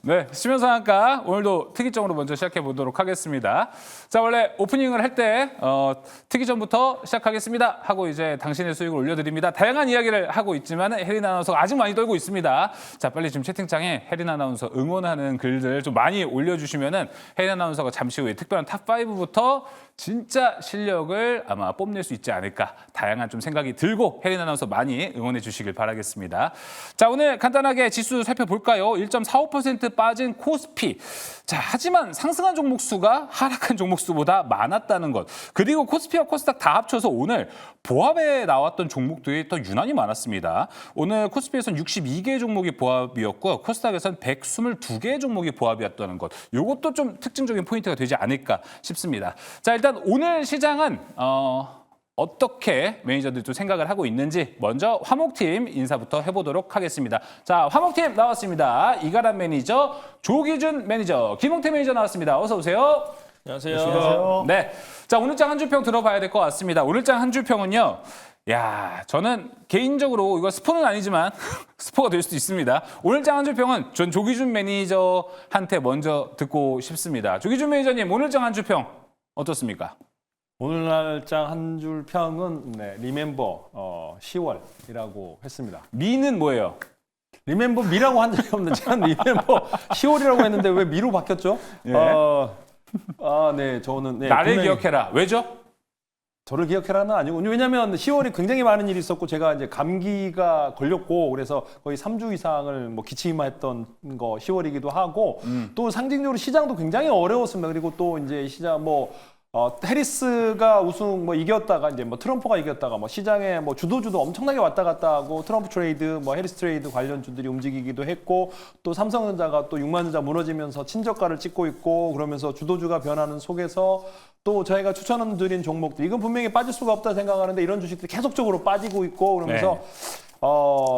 네, 시면상한가 오늘도 특이점으로 먼저 시작해 보도록 하겠습니다. 자, 원래 오프닝을 할 때 특이점부터 시작하겠습니다 하고 이제 당신의 수익을 올려드립니다. 다양한 이야기를 하고 있지만 혜린 아나운서가 아직 많이 떨고 있습니다. 자, 빨리 지금 채팅창에 혜린 아나운서 응원하는 글들 좀 많이 올려주시면은 혜린 아나운서가 잠시 후에 특별한 탑5부터 진짜 실력을 아마 뽐낼 수 있지 않을까 다양한 좀 생각이 들고 혜린 아나운서 많이 응원해 주시길 바라겠습니다. 자, 오늘 간단하게 지수 살펴볼까요? 1.45% 빠진 코스피. 자, 하지만 상승한 종목 수가 하락한 종목 수보다 많았다는 것. 그리고 코스피와 코스닥 다 합쳐서 오늘 보합에 나왔던 종목들이 더 유난히 많았습니다. 오늘 코스피에서는 62개 종목이 보합이었고 코스닥에서는 122개 종목이 보합이었다는 것. 이것도 좀 특징적인 포인트가 되지 않을까 싶습니다. 자, 일단 오늘 시장은 어떻게 매니저들 좀 생각을 하고 있는지 먼저 화목팀 인사부터 해보도록 하겠습니다. 자, 화목팀 나왔습니다. 이가람 매니저, 조기준 매니저, 김홍태 매니저 나왔습니다. 어서 오세요. 안녕하세요. 안녕하세요. 네, 자, 오늘장 한 주평 들어봐야 될 것 같습니다. 오늘장 한 주평은요. 야, 저는 개인적으로 이거 스포는 아니지만 스포가 될 수도 있습니다. 오늘장 한 주평은 전 조기준 매니저한테 먼저 듣고 싶습니다. 조기준 매니저님, 오늘장 한 주평 어떻습니까? 오늘날장 한 줄 평은 리멤버 10월이라고 했습니다. 미는 뭐예요? 리멤버 미라고 한 적이 없는데 제가 리멤버 10월이라고 했는데 왜 미로 바뀌었죠? 예. 네, 저는 나를 분명히 기억해라. 왜죠? 저를 기억해라는 아니고 왜냐하면 10월이 굉장히 많은 일이 있었고 제가 이제 감기가 걸렸고 그래서 거의 3주 이상을 뭐 기침했던 거 10월이기도 하고 또 상징적으로 시장도 굉장히 어려웠습니다. 그리고 또 이제 시장 해리스가 우승 이겼다가 이제 트럼프가 이겼다가 시장에 주도주도 엄청나게 왔다 갔다 하고 트럼프 트레이드 해리스 트레이드 관련주들이 움직이기도 했고 또 삼성전자가 또 6만전자 무너지면서 친저가를 찍고 있고 그러면서 주도주가 변하는 속에서 또 저희가 추천드린 종목들 이건 분명히 빠질 수가 없다 생각하는데 이런 주식들이 계속적으로 빠지고 있고 그러면서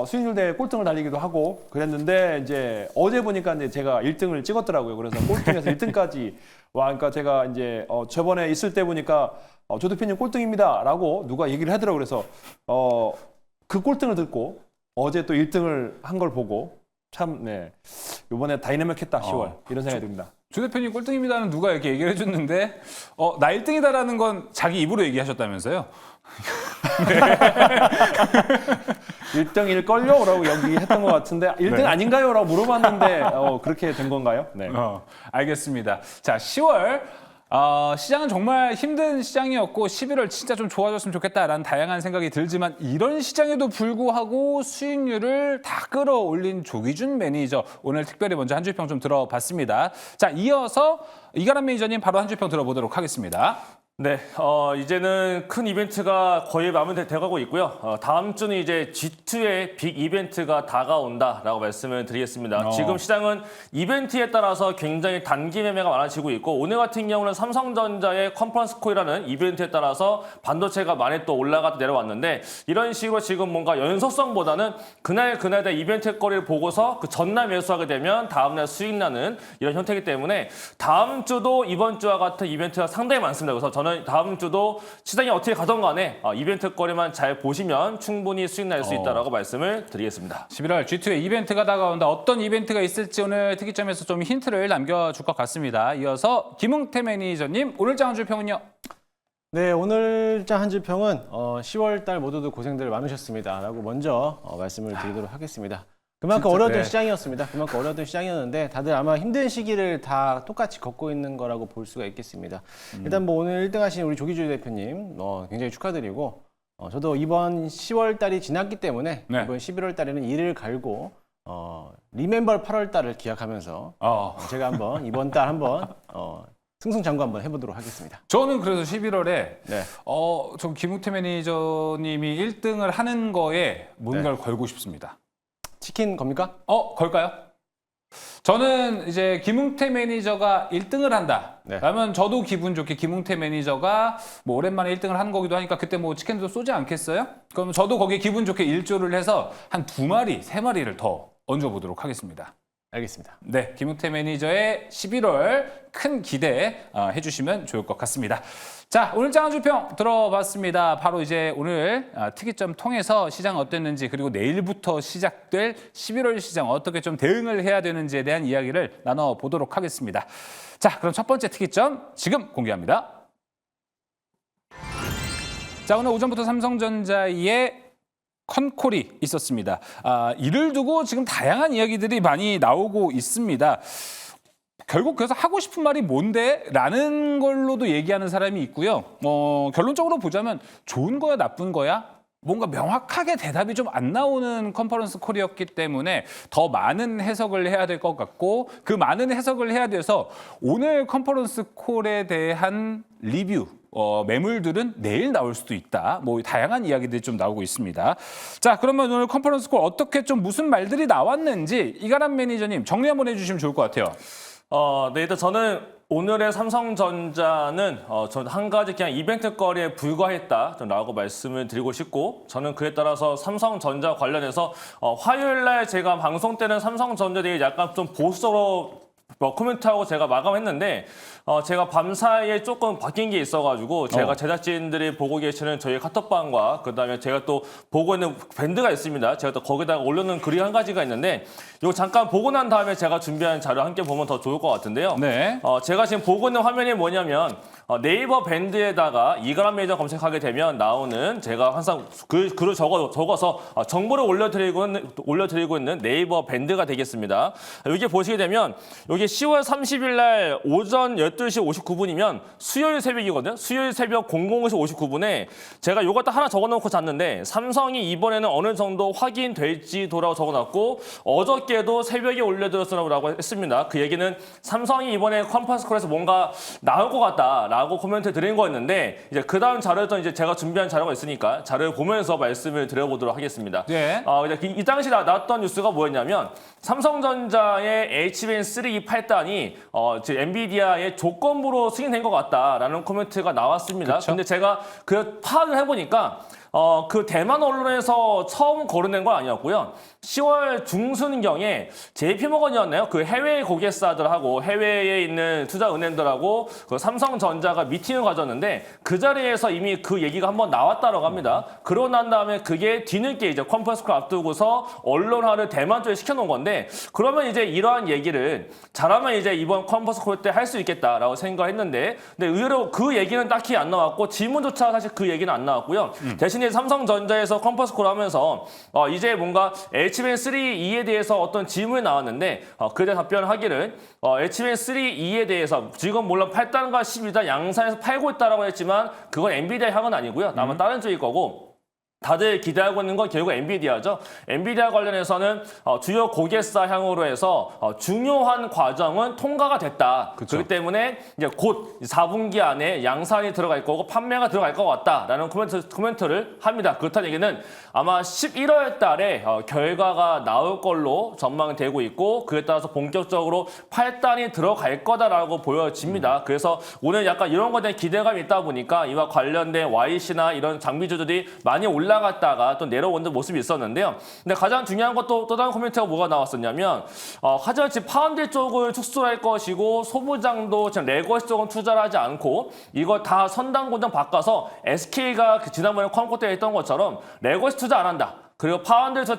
수익률 대회 꼴등을 달리기도 하고 그랬는데 이제 어제 보니까 이제 제가 1등을 찍었더라고요. 그래서 꼴등에서 1등까지 그러니까 제가 이제 저번에 있을 때 보니까 조 대표님 꼴등입니다라고 누가 얘기를 하더라고요. 그래서 그 꼴등을 듣고 어제 또 1등을 한 걸 보고 참 이번에 다이내믹했다 10월 이런 생각이 듭니다. 조 대표님 꼴등입니다는 누가 이렇게 얘기를 해줬는데 나 1등이다라는 건 자기 입으로 얘기하셨다면서요? 1등일걸요? 라고 여기 했던 것 같은데 1등 아닌가요? 라고 물어봤는데 그렇게 된 건가요? 네. 알겠습니다. 자, 10월 시장은 정말 힘든 시장이었고 11월 진짜 좀 좋아졌으면 좋겠다라는 다양한 생각이 들지만 이런 시장에도 불구하고 수익률을 다 끌어올린 조기준 매니저 오늘 특별히 먼저 한 주평 좀 들어봤습니다. 자, 이어서 이가람 매니저님 바로 한 주평 들어보도록 하겠습니다. 네, 이제는 큰 이벤트가 거의 마무리돼가고 있고요. 다음 주는 이제 G2의 빅 이벤트가 다가온다라고 말씀을 드리겠습니다. 지금 시장은 이벤트에 따라서 굉장히 단기 매매가 많아지고 있고 오늘 같은 경우는 삼성전자의 컨퍼런스 콜이라는 이벤트에 따라서 반도체가 많이 또 올라갔다 내려왔는데 이런 식으로 지금 뭔가 연속성보다는 그날의 이벤트 거리를 보고서 그 전날 매수하게 되면 다음날 수익 나는 이런 형태이기 때문에 다음 주도 이번 주와 같은 이벤트가 상당히 많습니다. 그래서 저는 다음 주도 시장이 어떻게 가던 간에 이벤트 거리만 잘 보시면 충분히 수익 날 수 있다라고 말씀을 드리겠습니다. 11월 G2의 이벤트가 다가온다. 어떤 이벤트가 있을지 오늘 특이점에서 좀 힌트를 남겨줄 것 같습니다. 이어서 김웅태 매니저님, 오늘장 한 주평은요? 네, 오늘장 한 주평은 10월 달 모두들 고생들 많으셨습니다. 라고 먼저 말씀을 드리도록 하겠습니다. 그만큼 어려웠던 시장이었습니다. 그만큼 어려웠던 시장이었는데 다들 아마 힘든 시기를 다 똑같이 겪고 있는 거라고 볼 수가 있겠습니다. 일단 오늘 1등 하신 우리 조기주 대표님 굉장히 축하드리고 저도 이번 10월 달이 지났기 때문에 이번 11월 달에는 이를 갈고 리멤버 8월 달을 기약하면서 제가 한번 이번 달 한번 승승장구 한번 해보도록 하겠습니다. 저는 그래서 11월에 좀 김웅태 매니저님이 1등을 하는 거에 뭔가를 걸고 싶습니다. 치킨 겁니까? 걸까요? 저는 이제 김웅태 매니저가 1등을 한다. 그러면 저도 기분 좋게 김웅태 매니저가 오랜만에 1등을 하는 거기도 하니까 그때 치킨도 쏘지 않겠어요? 그럼 저도 거기에 기분 좋게 일조를 해서 한 2마리, 3마리를 더 얹어보도록 하겠습니다. 알겠습니다. 네, 김용태 매니저의 11월 큰 기대 해주시면 좋을 것 같습니다. 자, 오늘 장안주평 들어봤습니다. 바로 이제 오늘 특이점 통해서 시장 어땠는지 그리고 내일부터 시작될 11월 시장 어떻게 좀 대응을 해야 되는지에 대한 이야기를 나눠보도록 하겠습니다. 자, 그럼 첫 번째 특이점 지금 공개합니다. 자, 오늘 오전부터 삼성전자의 컨콜이 있었습니다. 이를 두고 지금 다양한 이야기들이 많이 나오고 있습니다. 결국 그래서 하고 싶은 말이 뭔데? 라는 걸로도 얘기하는 사람이 있고요. 결론적으로 보자면 좋은 거야, 나쁜 거야? 뭔가 명확하게 대답이 좀 안 나오는 컨퍼런스 콜이었기 때문에 더 많은 해석을 해야 될 것 같고 그 많은 해석을 해야 돼서 오늘 컨퍼런스 콜에 대한 리뷰 매물들은 내일 나올 수도 있다. 뭐 다양한 이야기들이 좀 나오고 있습니다. 자, 그러면 오늘 컨퍼런스 콜 어떻게 좀 무슨 말들이 나왔는지 이가람 매니저님 정리 한번 해주시면 좋을 것 같아요. 네, 일단 저는 오늘의 삼성전자는 저는 한 가지 그냥 이벤트 거리에 불과했다라고 말씀을 드리고 싶고 저는 그에 따라서 삼성전자 관련해서 화요일 날 제가 방송 때는 삼성전자에 대해 약간 좀 보수적으로 코멘트하고 제가 마감했는데 제가 밤사이에 조금 바뀐 게 있어가지고 제가 제작진들이 보고 계시는 저희 카톡방과 그다음에 제가 또 보고 있는 밴드가 있습니다. 제가 또 거기다가 올려놓은 글이 한 가지가 있는데 이거 잠깐 보고 난 다음에 제가 준비한 자료 함께 보면 더 좋을 것 같은데요. 네. 제가 지금 보고 있는 화면이 뭐냐면 네이버 밴드에다가 이가람 매니저 검색하게 되면 나오는 제가 항상 글을 적어서 정보를 올려드리고 있는 네이버 밴드가 되겠습니다. 여기 보시게 되면 여기 10월 30일 날 오전 12시 59분이면 수요일 새벽이거든요. 수요일 새벽 00시 59분에 제가 이것도 하나 적어놓고 잤는데 삼성이 이번에는 어느 정도 확인될지도라고 적어놨고 어저께도 새벽에 올려드렸으라고 했습니다. 그 얘기는 삼성이 이번에 컨퍼런스 콜에서 뭔가 나올 것 같다라고 코멘트 드린 거였는데 이제 그 다음 자료도 이제 제가 준비한 자료가 있으니까 자료를 보면서 말씀을 드려보도록 하겠습니다. 네. 이 당시 나왔던 뉴스가 뭐였냐면 삼성전자의 HBM3 8단이 엔비디아의 조건부로 승인된 것 같다라는 코멘트가 나왔습니다. 그쵸? 근데 제가 그 파악을 해보니까 그 대만 언론에서 처음 거론된 건 아니었고요. 10월 중순경에 JP모건이었나요? 그 해외 고객사들하고 해외에 있는 투자은행들하고 그 삼성전자가 미팅을 가졌는데 그 자리에서 이미 그 얘기가 한번 나왔다고 합니다. 그러고 난 다음에 그게 뒤늦게 이제 컨퍼런스 콜 앞두고서 언론화를 대만 쪽에 시켜놓은 건데 그러면 이제 이러한 얘기를 잘하면 이제 이번 컨퍼런스 콜 때 할 수 있겠다라고 생각했는데 근데 의외로 그 얘기는 딱히 안 나왔고 질문조차 사실 그 얘기는 안 나왔고요. 대신에 삼성전자에서 컨퍼런스 콜 하면서 이제 뭔가 HBM3E에 대해서 어떤 질문이 나왔는데 그에 대한 답변을 하기를 HBM3E에 대해서 지금 물론 8단과 12단 양산에서 팔고 있다고 했지만 그건 엔비디아 향은 아니고요. 아마 다른 쪽일 거고 다들 기대하고 있는 건 결국 엔비디아죠. 엔비디아 관련해서는 주요 고객사 향으로 해서 중요한 과정은 통과가 됐다. 그쵸. 그렇기 때문에 이제 곧 4분기 안에 양산이 들어갈 거고 판매가 들어갈 것 같다라는 코멘트를 합니다. 그렇다는 얘기는 아마 11월 달에 결과가 나올 걸로 전망되고 있고 그에 따라서 본격적으로 8단이 들어갈 거다라고 보여집니다. 그래서 오늘 약간 이런 것에 대한 기대감이 있다 보니까 이와 관련된 YC나 이런 장비주들이 많이 올라갔다가 또 내려오는 모습이 있었는데요. 근데 가장 중요한 것도 또 다른 코멘트가 뭐가 나왔었냐면 하지만 지금 파운드리 쪽을 축소할 것이고 소부장도 지금 레거시 쪽은 투자를 하지 않고 이거 다 선당 고정 바꿔서 SK가 지난번에 컴코 때 했던 것처럼 레거시 투자 안 한다. 그리고 파운드리도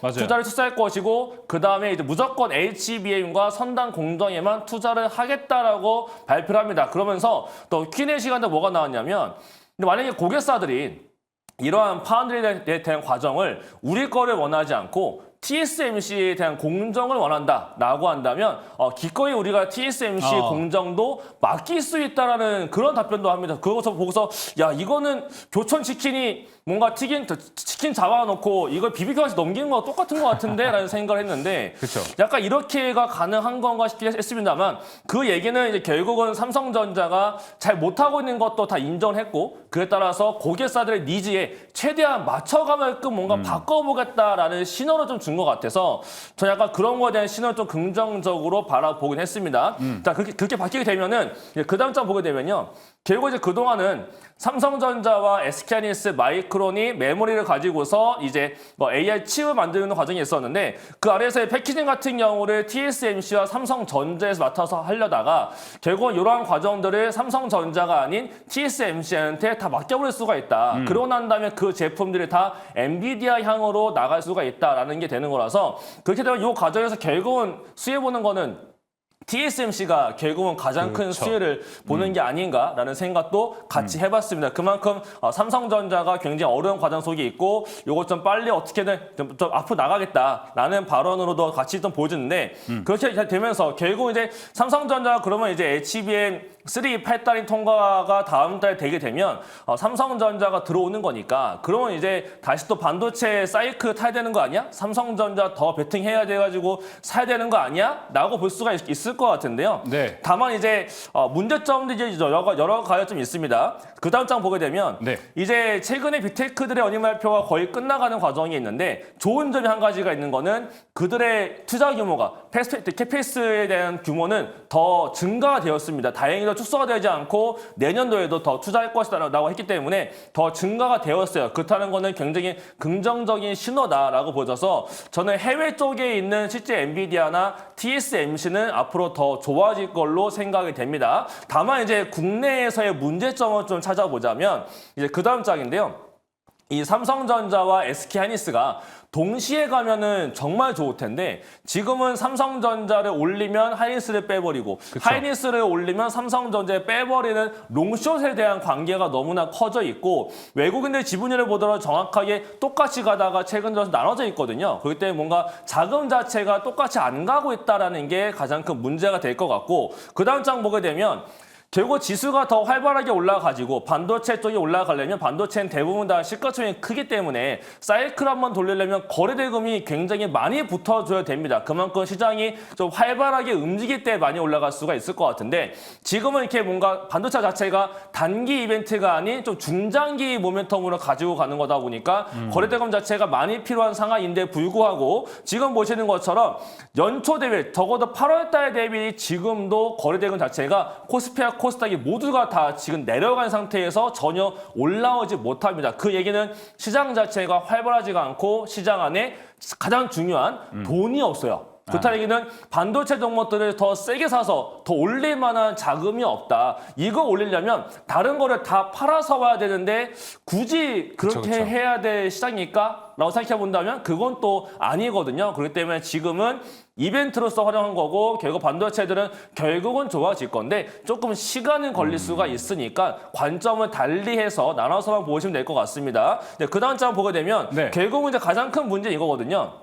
맞아요. 투자를 투자할 것이고 그 다음에 이제 무조건 HBM과 선당 공정에만 투자를 하겠다라고 발표를 합니다. 그러면서 또 Q&A 시간에 뭐가 나왔냐면 근데 만약에 고객사들이 이러한 파운드리에 대한 과정을 우리 거를 원하지 않고 TSMC에 대한 공정을 원한다라고 한다면 기꺼이 우리가 TSMC 공정도 맡길 수 있다라는 그런 답변도 합니다. 그것을 보고서 야 이거는 교촌 치킨이 뭔가 치킨 잡아놓고 이걸 BBQ까지 넘기는 거 똑같은 것 같은데 라는 생각을 했는데 그쵸. 약간 이렇게가 가능한 건가 싶긴 했습니다만 그 얘기는 이제 결국은 삼성전자가 잘 못하고 있는 것도 다 인정했고 그에 따라서 고객사들의 니즈에 최대한 맞춰가게끔 뭔가 바꿔보겠다라는 신호를 좀 준 것 같아서 저는 약간 그런 거에 대한 신호를 좀 긍정적으로 바라보긴 했습니다. 자 그렇게 바뀌게 되면은 그 다음 장 보게 되면요. 결국 이제 그동안은 삼성전자와 SK하이닉스 마이크론이 메모리를 가지고서 이제 뭐 AI 칩을 만드는 과정이 있었는데 그 아래에서의 패키징 같은 경우를 TSMC와 삼성전자에서 맡아서 하려다가 결국은 이러한 과정들을 삼성전자가 아닌 TSMC한테 다 맡겨버릴 수가 있다. 그러고 난 다음에 그 제품들이 다 엔비디아 향으로 나갈 수가 있다라는 게 되는 거라서 그렇게 되면 이 과정에서 결국은 수혜보는 거는 TSMC가 결국은 가장 큰 수혜를 보는 게 아닌가라는 생각도 같이 해봤습니다. 그만큼 삼성전자가 굉장히 어려운 과정 속에 있고 이것 좀 빨리 어떻게든 좀 앞으로 나가겠다라는 발언으로도 같이 좀 보여주는데 그렇게 되면서 결국 이제 삼성전자가 그러면 이제 HBM3 8단위 통과가 다음 달 되게 되면 삼성전자가 들어오는 거니까 그러면 이제 다시 또 반도체 사이클 타야 되는 거 아니야? 삼성전자 더 베팅해야 돼가지고 사야 되는 거 아니야? 라고 볼 수가 있을 것 같은데요. 네. 다만 이제 문제점도 이제 여러 가지 좀 있습니다. 그 다음 장 보게 되면 네. 이제 최근에 빅테크들의 어닝 발표가 거의 끝나가는 과정이 있는데 좋은 점이 한 가지가 있는 거는 그들의 투자 규모가 캐페이스에 대한 규모는 더 증가가 되었습니다. 다행히도 축소가 되지 않고 내년도에도 더 투자할 것이라고 했기 때문에 더 증가가 되었어요. 그렇다는 거는 굉장히 긍정적인 신호다라고 보여져서 저는 해외 쪽에 있는 실제 엔비디아나 TSMC는 앞으로 더 좋아질 걸로 생각이 됩니다. 다만 이제 국내에서의 문제점을 좀 찾아보자면 이제 그 다음 장인데요. 이 삼성전자와 SK하이닉스가 동시에 가면은 정말 좋을 텐데 지금은 삼성전자를 올리면 하이닉스를 빼버리고 하이닉스를 올리면 삼성전자를 빼버리는 롱숏에 대한 관계가 너무나 커져 있고 외국인들 지분율을 보더라도 정확하게 똑같이 가다가 최근 들어서 나눠져 있거든요. 그렇기 때문에 뭔가 자금 자체가 똑같이 안 가고 있다는 게 가장 큰 문제가 될 것 같고 그 다음 장 보게 되면 결국 지수가 더 활발하게 올라가지고 반도체 쪽이 올라가려면 반도체는 대부분 다 시가총액이 크기 때문에 사이클 한번 돌리려면 거래대금이 굉장히 많이 붙어줘야 됩니다. 그만큼 시장이 좀 활발하게 움직일 때 많이 올라갈 수가 있을 것 같은데 지금은 이렇게 뭔가 반도체 자체가 단기 이벤트가 아닌 좀 중장기 모멘텀으로 가지고 가는 거다 보니까 거래대금 자체가 많이 필요한 상황인데 불구하고 지금 보시는 것처럼 연초 대비 적어도 8월 달 대비 지금도 거래대금 자체가 코스피와 코스닥이 모두가 다 지금 내려간 상태에서 전혀 올라오지 못합니다. 그 얘기는 시장 자체가 활발하지가 않고 시장 안에 가장 중요한 돈이 없어요. 그렇다는 얘기는 반도체 종목들을 더 세게 사서 더 올릴 만한 자금이 없다. 이거 올리려면 다른 거를 다 팔아서 와야 되는데 굳이 그렇게 그쵸. 해야 될 시장일까? 라고 생각해 본다면 그건 또 아니거든요. 그렇기 때문에 지금은 이벤트로서 활용한 거고 결국 반도체들은 결국은 좋아질 건데 조금 시간은 걸릴 수가 있으니까 관점을 달리해서 나눠서만 보시면 될 것 같습니다. 그 다음 장 보게 되면 네. 결국은 이제 가장 큰 문제는 이거거든요.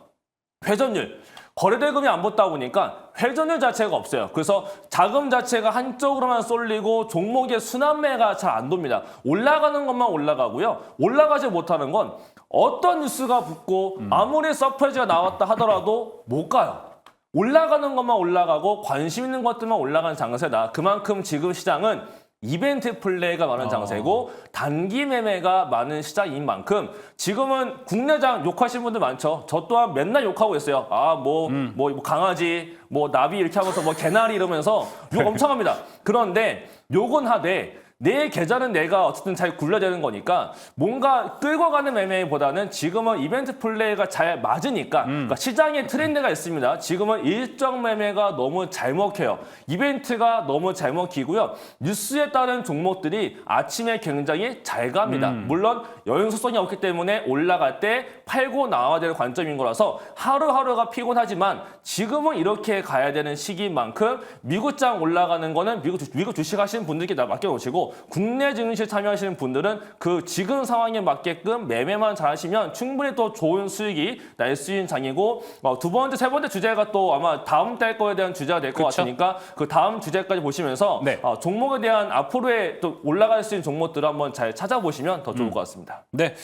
회전율. 거래대금이 안 붙다 보니까 회전율 자체가 없어요. 그래서 자금 자체가 한쪽으로만 쏠리고 종목의 순환매가 잘 안 돕니다. 올라가는 것만 올라가고요. 올라가지 못하는 건 어떤 뉴스가 붙고 아무리 서프라이즈가 나왔다 하더라도 못 가요. 올라가는 것만 올라가고 관심 있는 것들만 올라가는 장세다. 그만큼 지금 시장은 이벤트 플레이가 많은 장세고 단기 매매가 많은 시장인 만큼 지금은 국내장 욕하시는 분들 많죠. 저 또한 맨날 욕하고 있어요. 뭐 강아지, 뭐 나비 이렇게 하면서 뭐 개나리 이러면서 욕 엄청 합니다. 그런데 욕은 하되 내 계좌는 내가 어쨌든 잘 굴려야 되는 거니까 뭔가 끌고 가는 매매보다는 지금은 이벤트 플레이가 잘 맞으니까 그러니까 시장에 트렌드가 있습니다. 지금은 일정 매매가 너무 잘 먹혀요. 이벤트가 너무 잘 먹히고요. 뉴스에 따른 종목들이 아침에 굉장히 잘 갑니다. 물론 연속성이 없기 때문에 올라갈 때 팔고 나와야 되는 관점인 거라서 하루하루가 피곤하지만 지금은 이렇게 가야 되는 시기인 만큼 미국장 올라가는 거는 미국 주식 하시는 분들께 맡겨놓으시고 국내 증시 참여하시는 분들은 그 지금 상황에 맞게끔 매매만 잘하시면 충분히 또 좋은 수익이 날 수 있는 장이고 두 번째, 세 번째 주제가 또 아마 다음 달 거에 대한 주제가 될 것 같으니까 그 다음 주제까지 보시면서 네. 종목에 대한 앞으로의 또 올라갈 수 있는 종목들을 한번 잘 찾아보시면 더 좋을 것 같습니다. 네,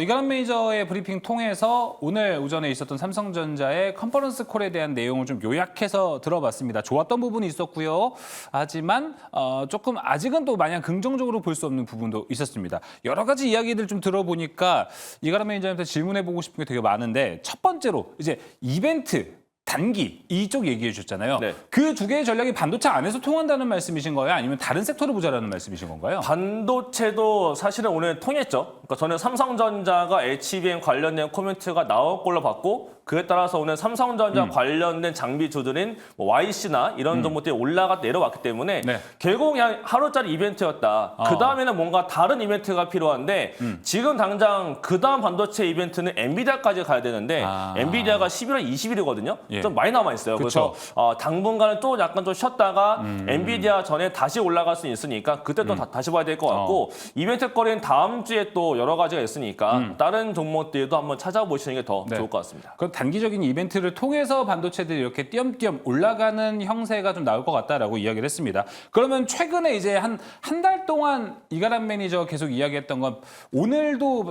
이가람 매니저의 브리핑 통해서 오늘 오전에 있었던 삼성전자의 컨퍼런스 콜에 대한 내용을 좀 요약해서 들어봤습니다. 좋았던 부분이 있었고요. 하지만 조금 아직은 또 마냥 긍정적으로 볼 수 없는 부분도 있었습니다. 여러 가지 이야기들 좀 들어보니까 이가람 매니저한테 질문해보고 싶은 게 되게 많은데 첫 번째로 이제 이벤트 단기 이쪽 얘기해 주셨잖아요. 네. 그 두 개의 전략이 반도체 안에서 통한다는 말씀이신 거예요? 아니면 다른 섹터를 보자라는 말씀이신 건가요? 반도체도 사실은 오늘 통했죠. 그러니까 저는 삼성전자가 HBM 관련된 코멘트가 나올 걸로 봤고 그에 따라서 오늘 삼성전자 관련된 장비주들인 뭐 YC나 이런 종목들이 올라가 내려왔기 때문에 네. 결국 그냥 하루짜리 이벤트였다. 그 다음에는 뭔가 다른 이벤트가 필요한데 지금 당장 그 다음 반도체 이벤트는 엔비디아까지 가야 되는데 엔비디아가 11월 20일이거든요. 예. 좀 많이 남아 있어요. 그쵸. 그래서 당분간은 또 약간 좀 쉬었다가 엔비디아 전에 다시 올라갈 수 있으니까 그때 또 다시 봐야 될 것 같고 이벤트 거리는 다음 주에 또 여러 가지가 있으니까 다른 종목들도 한번 찾아보시는 게 더 네. 좋을 것 같습니다. 그 단기적인 이벤트를 통해서 반도체들이 이렇게 띄엄띄엄 올라가는 형세가 좀 나올 것 같다라고 이야기를 했습니다. 그러면 최근에 이제 한 달 동안 이가람 매니저 계속 이야기했던 건 오늘도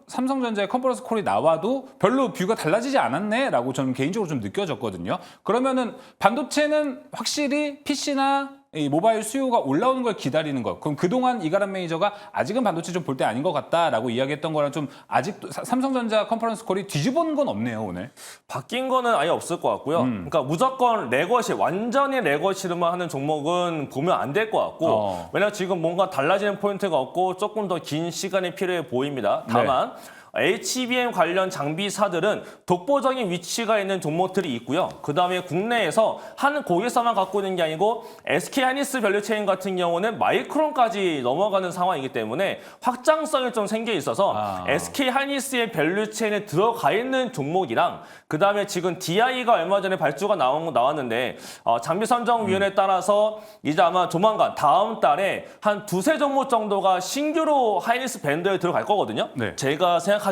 삼성전자의 컨퍼런스 콜이 나와도 별로 뷰가 달라지지 않았네라고 저는 개인적으로 좀 느껴졌거든요. 그러면은 반도체는 확실히 PC나 이 모바일 수요가 올라오는 걸 기다리는 것. 그럼 그동안 이가람 매니저가 아직은 반도체 좀 볼 때 아닌 것 같다라고 이야기했던 거랑 좀 아직도 삼성전자 컨퍼런스 콜이 뒤집은 건 없네요, 오늘. 바뀐 거는 아예 없을 것 같고요. 그러니까 무조건 레거시, 완전히 레거시로만 하는 종목은 보면 안 될 것 같고 왜냐하면 지금 뭔가 달라지는 포인트가 없고 조금 더 긴 시간이 필요해 보입니다. 다만 HBM 관련 장비사들은 독보적인 위치가 있는 종목들이 있고요. 그다음에 국내에서 한 고객사만 갖고 있는 게 아니고 SK하이닉스 밸류체인 같은 경우는 마이크론까지 넘어가는 상황이기 때문에 확장성이 좀 생겨 있어서 SK하이닉스의 밸류체인에 들어가 있는 종목이랑 그다음에 지금 DI가 얼마 전에 발주가 나왔는데 장비선정위원회에 따라서 이제 아마 조만간 다음 달에 한 두세 종목 정도가 신규로 하이닉스 밴드에 들어갈 거거든요. 네. 제가 생각하기로는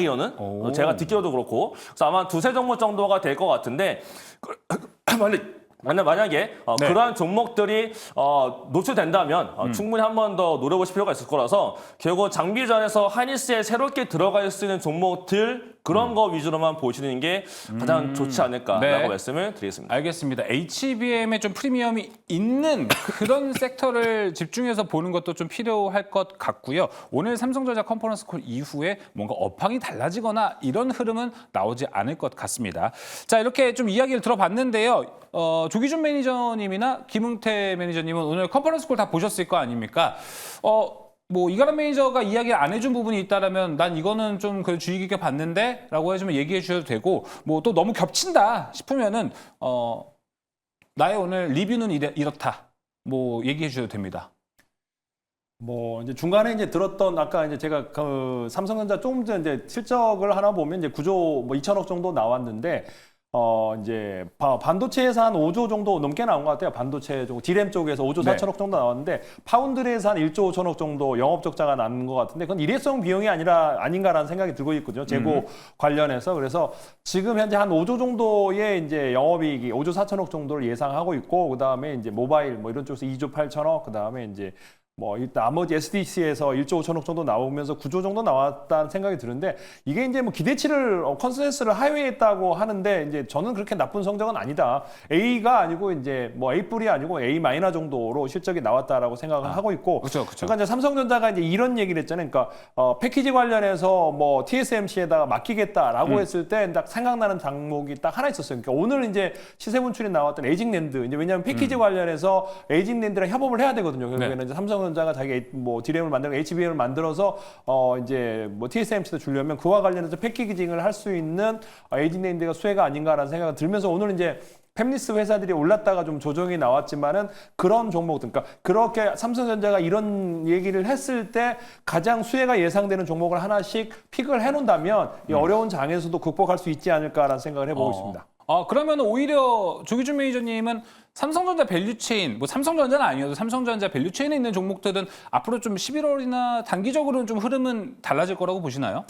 제가 듣기로도 그렇고 그래서 아마 두세 종목 정도가 될 것 같은데 만약에 네. 그러한 종목들이 노출된다면 충분히 한 번 더 노려보실 필요가 있을 거라서 결국 장비전에서 하이닉스에 새롭게 들어갈 수 있는 종목들 그런 거 위주로만 보시는 게 가장 좋지 않을까라고 네. 말씀을 드리겠습니다. 알겠습니다. HBM에 좀 프리미엄이 있는 그런 섹터를 집중해서 보는 것도 좀 필요할 것 같고요. 오늘 삼성전자 컨퍼런스 콜 이후에 뭔가 업황이 달라지거나 이런 흐름은 나오지 않을 것 같습니다. 자, 이렇게 좀 이야기를 들어봤는데요. 조기준 매니저님이나 김웅태 매니저님은 오늘 컨퍼런스 콜 다 보셨을 거 아닙니까? 뭐 이가람 매니저가 이야기 안 해준 부분이 있다라면 난 이거는 좀 그 주의 깊게 봤는데라고 해주면 얘기해 주셔도 되고 뭐 또 너무 겹친다 싶으면은 나의 오늘 리뷰는 이렇다 뭐 얘기해 주셔도 됩니다. 뭐 이제 중간에 이제 들었던 아까 이제 제가 그 삼성전자 조금 전에 이제 실적을 하나 보면 이제 구조 뭐 2천억 정도 나왔는데 이제 반도체에서 한 5조 정도 넘게 나온 것 같아요. 반도체 쪽, 디램 쪽에서 5조 4천억 정도 나왔는데 파운드리에서 한 1조 5천억 정도 영업 적자가 난 것 같은데 그건 일회성 비용이 아닌가라는 생각이 들고 있거든요. 재고 관련해서. 그래서 지금 현재 한 5조 정도의 이제 영업이익이 5조 4천억 정도를 예상하고 있고 그다음에 이제 모바일 뭐 이런 쪽에서 2조 8천억 그다음에 이제 뭐 나머지 SDC에서 1조 5천억 정도 나오면서 9조 정도 나왔다는 생각이 드는데 이게 이제 뭐 기대치를 컨센서스를 하회했다고 하는데 이제 저는 그렇게 나쁜 성적은 아니다. A가 아니고 이제 뭐 A+이 아니고 A- 정도로 실적이 나왔다라고 생각을 하고 있고 그렇죠. 그러니까 이제 삼성전자가 이제 이런 얘기를 했잖아요. 그러니까 패키지 관련해서 뭐 TSMC에다가 맡기겠다라고 했을 때 딱 생각나는 종목이 딱 하나 있었어요. 그러니까 오늘 이제 시세 분출이 나왔던 에이징랜드 이제 왜냐하면 패키지 관련해서 에이징랜드랑 협업을 해야 되거든요. 결국에는 이제 삼성전자가 자기 뭐 디램을 만들고 HBM을 만들어서 이제 뭐 TSMC도 주려면 그와 관련해서 패키징을 할 수 있는 에이징랜드가 수혜가 아닌가라는 생각이 들면서 오늘 이제 팹리스 회사들이 올랐다가 좀 조정이 나왔지만은 그런 종목들, 그러니까 그렇게 삼성전자가 이런 얘기를 했을 때 가장 수혜가 예상되는 종목을 하나씩 픽을 해놓는다면 이 어려운 장에서도 극복할 수 있지 않을까라는 생각을 해보고 있습니다. 그러면 오히려 조기준 매니저님은 삼성전자 밸류체인, 뭐 삼성전자는 아니어도 삼성전자 밸류체인에 있는 종목들은 앞으로 좀 11월이나 단기적으로는 좀 흐름은 달라질 거라고 보시나요?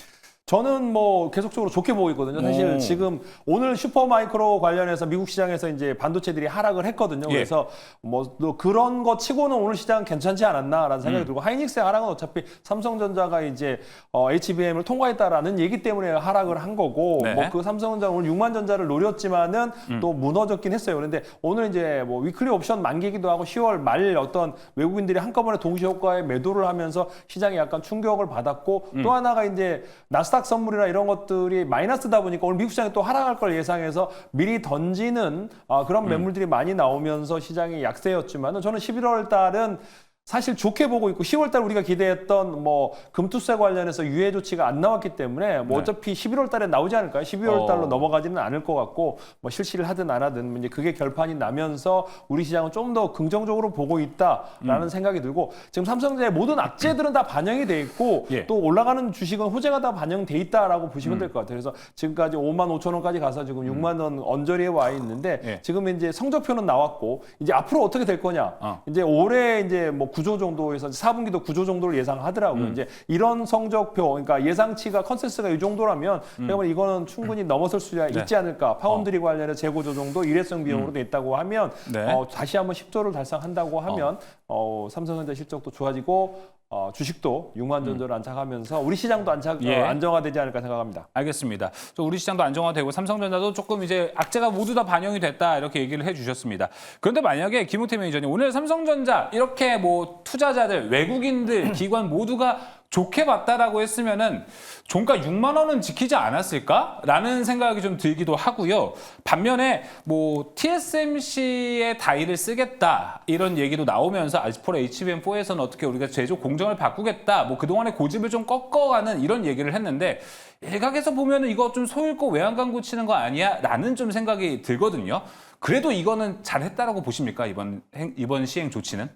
저는 뭐 계속적으로 좋게 보고 있거든요. 사실 지금 오늘 슈퍼마이크로 관련해서 미국 시장에서 이제 반도체들이 하락을 했거든요. 예. 그래서 뭐 또 그런 거 치고는 오늘 시장은 괜찮지 않았나라는 생각이 들고 하이닉스의 하락은 어차피 삼성전자가 이제 HBM을 통과했다라는 얘기 때문에 하락을 한 거고 네. 뭐 그 삼성전자 오늘 6만 전자를 노렸지만은 또 무너졌긴 했어요. 그런데 오늘 이제 뭐 위클리 옵션 만기기도 하고 10월 말 어떤 외국인들이 한꺼번에 동시 효과에 매도를 하면서 시장이 약간 충격을 받았고 또 하나가 이제 나스닥 나스닥 선물이나 이런 것들이 마이너스다 보니까 오늘 미국 시장이 또 하락할 걸 예상해서 미리 던지는 그런 매물들이 많이 나오면서 시장이 약세였지만 저는 11월 달은 사실 좋게 보고 있고 10월 달 우리가 기대했던 뭐 금투세 관련해서 유예 조치가 안 나왔기 때문에 뭐 어차피 11월 달에 나오지 않을까요? 12월 달로 넘어가지는 않을 것 같고 뭐 실시를 하든 안 하든 이제 그게 결판이 나면서 우리 시장은 좀 더 긍정적으로 보고 있다라는 생각이 들고 지금 삼성전자의 모든 악재들은 다 반영이 돼 있고 예. 또 올라가는 주식은 호재가 다 반영돼 있다라고 보시면 될 것 같아요. 그래서 지금까지 5만 5천 원까지 가서 지금 6만 원 언저리에 와 있는데 예. 지금 이제 성적표는 나왔고 이제 앞으로 어떻게 될 거냐? 이제 올해 이제 뭐 9조 정도에서 4분기도 9조 정도를 예상하더라고요. 이제 이런 성적표, 그러니까 예상치가 컨센서스가 이 정도라면 제가 보면 이거는 충분히 넘어설 수 있지 않을까. 파운드리 관련해 재고 조정도 일회성 비용으로 돼 있다고 하면 네. 다시 한번 10조를 달성한다고 하면 삼성전자 실적도 좋아지고 주식도 6만 전조를 안착하면서 우리 시장도 예. 안정화되지 않을까 생각합니다. 알겠습니다. 우리 시장도 안정화되고 삼성전자도 조금 이제 악재가 모두 다 반영이 됐다 이렇게 얘기를 해주셨습니다. 그런데 만약에 김우태 매니저님 오늘 삼성전자 이렇게 뭐 투자자들, 외국인들, 기관 모두가 좋게 봤다라고 했으면은 종가 6만 원은 지키지 않았을까라는 생각이 좀 들기도 하고요. 반면에 뭐 TSMC의 다이를 쓰겠다 이런 얘기도 나오면서 아스포라 HBM4에서는 어떻게 우리가 제조 공정을 바꾸겠다. 뭐 그동안의 고집을 좀 꺾어가는 이런 얘기를 했는데 일각에서 보면은 이거 좀 소잃고 외양간 고치는 거 아니야?라는 좀 생각이 들거든요. 그래도 이거는 잘했다라고 보십니까? 이번 시행 조치는?